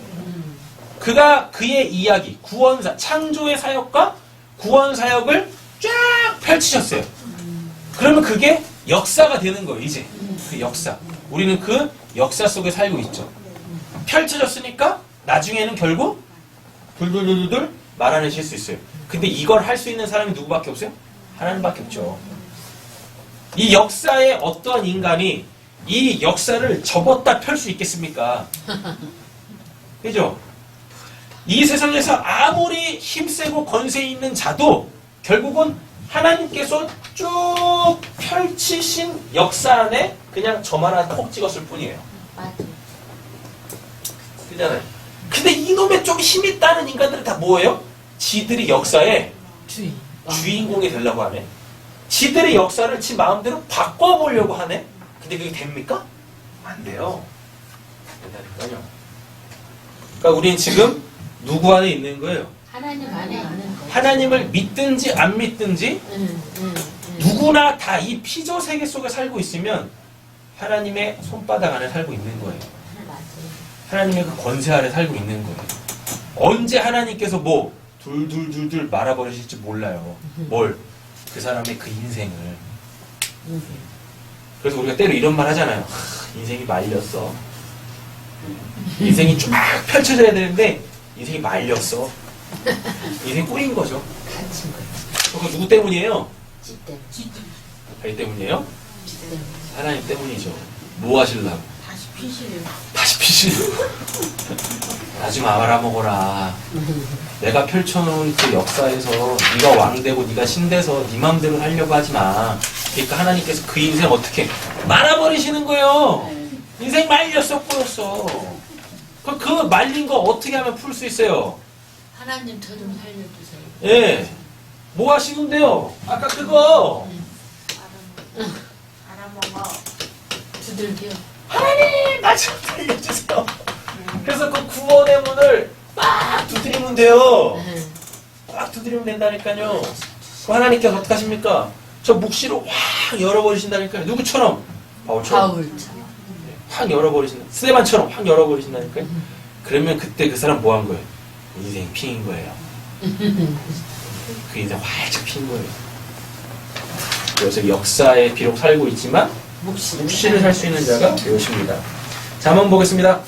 그가 그의 이야기, 구원사, 창조의 사역과 구원 사역을 쫙 펼치셨어요. 그러면 그게 역사가 되는 거예요, 이제. 그 역사. 우리는 그 역사 속에 살고 있죠. 펼쳐졌으니까 나중에는 결국 둘둘둘둘 말아내실 수 있어요. 근데 이걸 할 수 있는 사람이 누구밖에 없어요? 하나님밖에 없죠. 이 역사에 어떠한 인간이 이 역사를 접었다 펼 수 있겠습니까? 그죠? 이 세상에서 아무리 힘세고 권세 있는 자도 결국은 하나님께서 쭉 펼치신 역사 안에 그냥 점 하나 콕 찍었을 뿐이에요. 맞아. 그잖아요. 근데 이놈의 좀 힘 있다는 인간들은 다 뭐예요? 지들이 역사의 주인공이 되려고 하네. 지들의 역사를 지 마음대로 바꿔보려고 하네. 근데 그게 됩니까? 안 돼요. 된다니까요. 그러니까 우리는 지금 누구 안에 있는 거예요? 하나님 안에 있는 거. 하나님을 믿든지 안 믿든지 누구나 다 이 피조 세계 속에 살고 있으면 하나님의 손바닥 안에 살고 있는 거예요. 맞아요. 하나님의 그 권세 아래 살고 있는 거예요. 언제 하나님께서 뭐 둘둘둘둘 말아버리실지 몰라요. 뭘? 그 사람의 그 인생을. 그래서 우리가 때로 이런 말 하잖아요. 인생이 말렸어. 인생이 쫙 펼쳐져야 되는데 인생이 말렸어. 인생이 꼬인 거죠. 갇힌 거지. 그거 누구 때문이에요? 지 때문에. 자기 때문이에요? 지 때문에. 하나님 때문이죠. 뭐 하실라고? 다시 피시래요. 다시 피시려고. 나 좀 알아먹어라. 내가 펼쳐놓은 그 역사에서 네가 왕되고 네가 신돼서 네 맘대로 살려고 하지 마. 그러니까 하나님께서 그 인생 어떻게 말아버리시는 거예요. 인생 말렸어 꼬였어. 그 말린 거 어떻게 하면 풀 수 있어요? 하나님 저 좀 살려주세요. 예. 뭐 하시는데요? 아까 그거 알아먹어. 두들겨. 하나님 나 좀 살려주세요. 그래서 그 구원의 문을 막 두드리면 돼요. 막 두드리면 된다니까요. 그 하나님께서 어떻게 하십니까? 저 묵시로 확 열어버리신다니까요. 누구처럼? 바울처럼. 바울처럼. 확 열어버리신다. 스데반처럼 확 열어버리신다니까요. 그러면 그때 그 사람 뭐 한 거예요? 인생 핑인 거예요. 그 인생 활짝 핀 거예요. 그래서 역사에 비록 살고 있지만 묵시를 살 수 있는 자가 되십니다. 자, 한번 보겠습니다.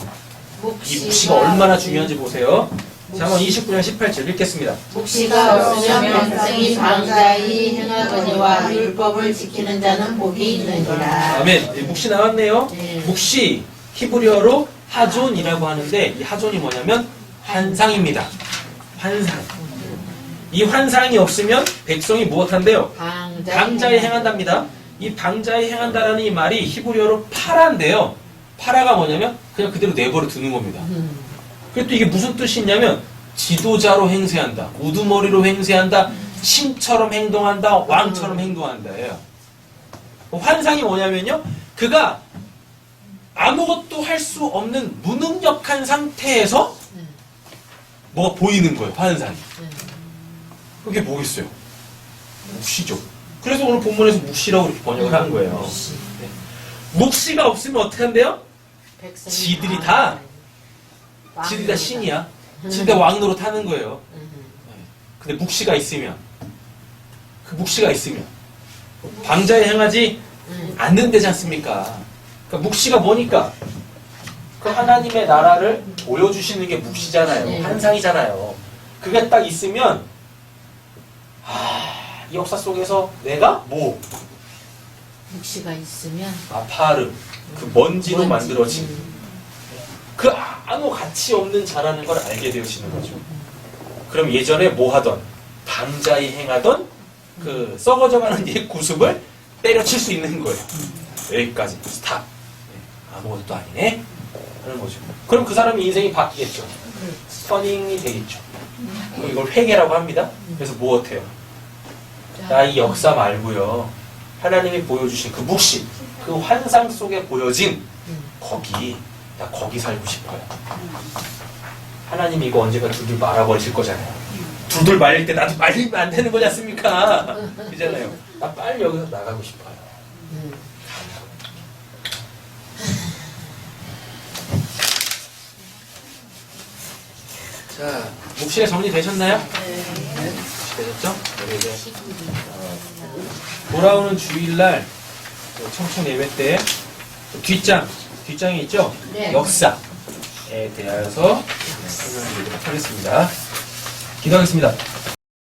이 묵시가 얼마나 중요한지 보세요. 자, 한번 29장 18절 읽겠습니다. 묵시가 없으면 백성이 방자히 행하거니와 율법을 지키는 자는 복이 있느니라. 아멘. 묵시 나왔네요. 네. 묵시 히브리어로 하존이라고 하는데 이 하존이 뭐냐면 환상입니다. 환상. 이 환상이 없으면 백성이 무엇한대요? 방자에 행한답니다. 이 방자에 행한다라는 이 말이 히브리어로 파라인데요. 파라가 뭐냐면 그냥 그대로 내버려 두는 겁니다. 그리고 또 이게 무슨 뜻이 있냐면 지도자로 행세한다. 우두머리로 행세한다. 신처럼 행동한다. 왕처럼 행동한다예요. 환상이 뭐냐면요. 그가 아무것도 할 수 없는 무능력한 상태에서 뭐가 보이는 거예요. 환상이. 그게 뭐겠어요? 묵시죠. 그래서 오늘 본문에서 묵시라고 이렇게 번역을 한 거예요. 네. 묵시가 없으면 어떻게 한대요? 지들이 다 신이야. 지들이 다 왕노릇 하는 거예요. 근데 묵시가 있으면 그 묵시가 있으면 방자에 행하지 않는 데지 않습니까? 그러니까 묵시가 뭐니까? 그 하나님의 나라를 보여주시는 게 묵시잖아요. 환상이잖아요. 그게 딱 있으면 이 역사 속에서 내가 뭐? 묵시가 있으면 아파르 그 먼지로 만들어진 그 아무 가치 없는 자라는 걸 알게 되시는 거죠. 그럼 예전에 뭐 하던 방자히 행하던 그 썩어져가는 옛 구습을 때려칠 수 있는 거예요. 여기까지 스탑. 아무것도 아니네 하는 거죠. 그럼 그 사람의 인생이 바뀌겠죠. 터닝이 되겠죠. 그럼 이걸 회개라고 합니다. 그래서 뭐 어때요? 나 이 역사 말고요, 하나님이 보여주신 그 묵시, 그 환상 속에 보여진 거기, 나 거기 살고 싶어요. 하나님이 이거 언젠가 둘둘 말아버리실 거잖아요. 둘둘 말릴 때 나도 말리면 안 되는 거지 않습니까? 그잖아요. 나 빨리 여기서 나가고 싶어요. 자, 묵시가 정리되셨나요? 네. 되셨죠? 네, 이제 돌아오는 주일날 청청 예배 때 뒷장이 있죠? 네. 역사에 대하여서 설명드리도록 하겠습니다. 기도하겠습니다.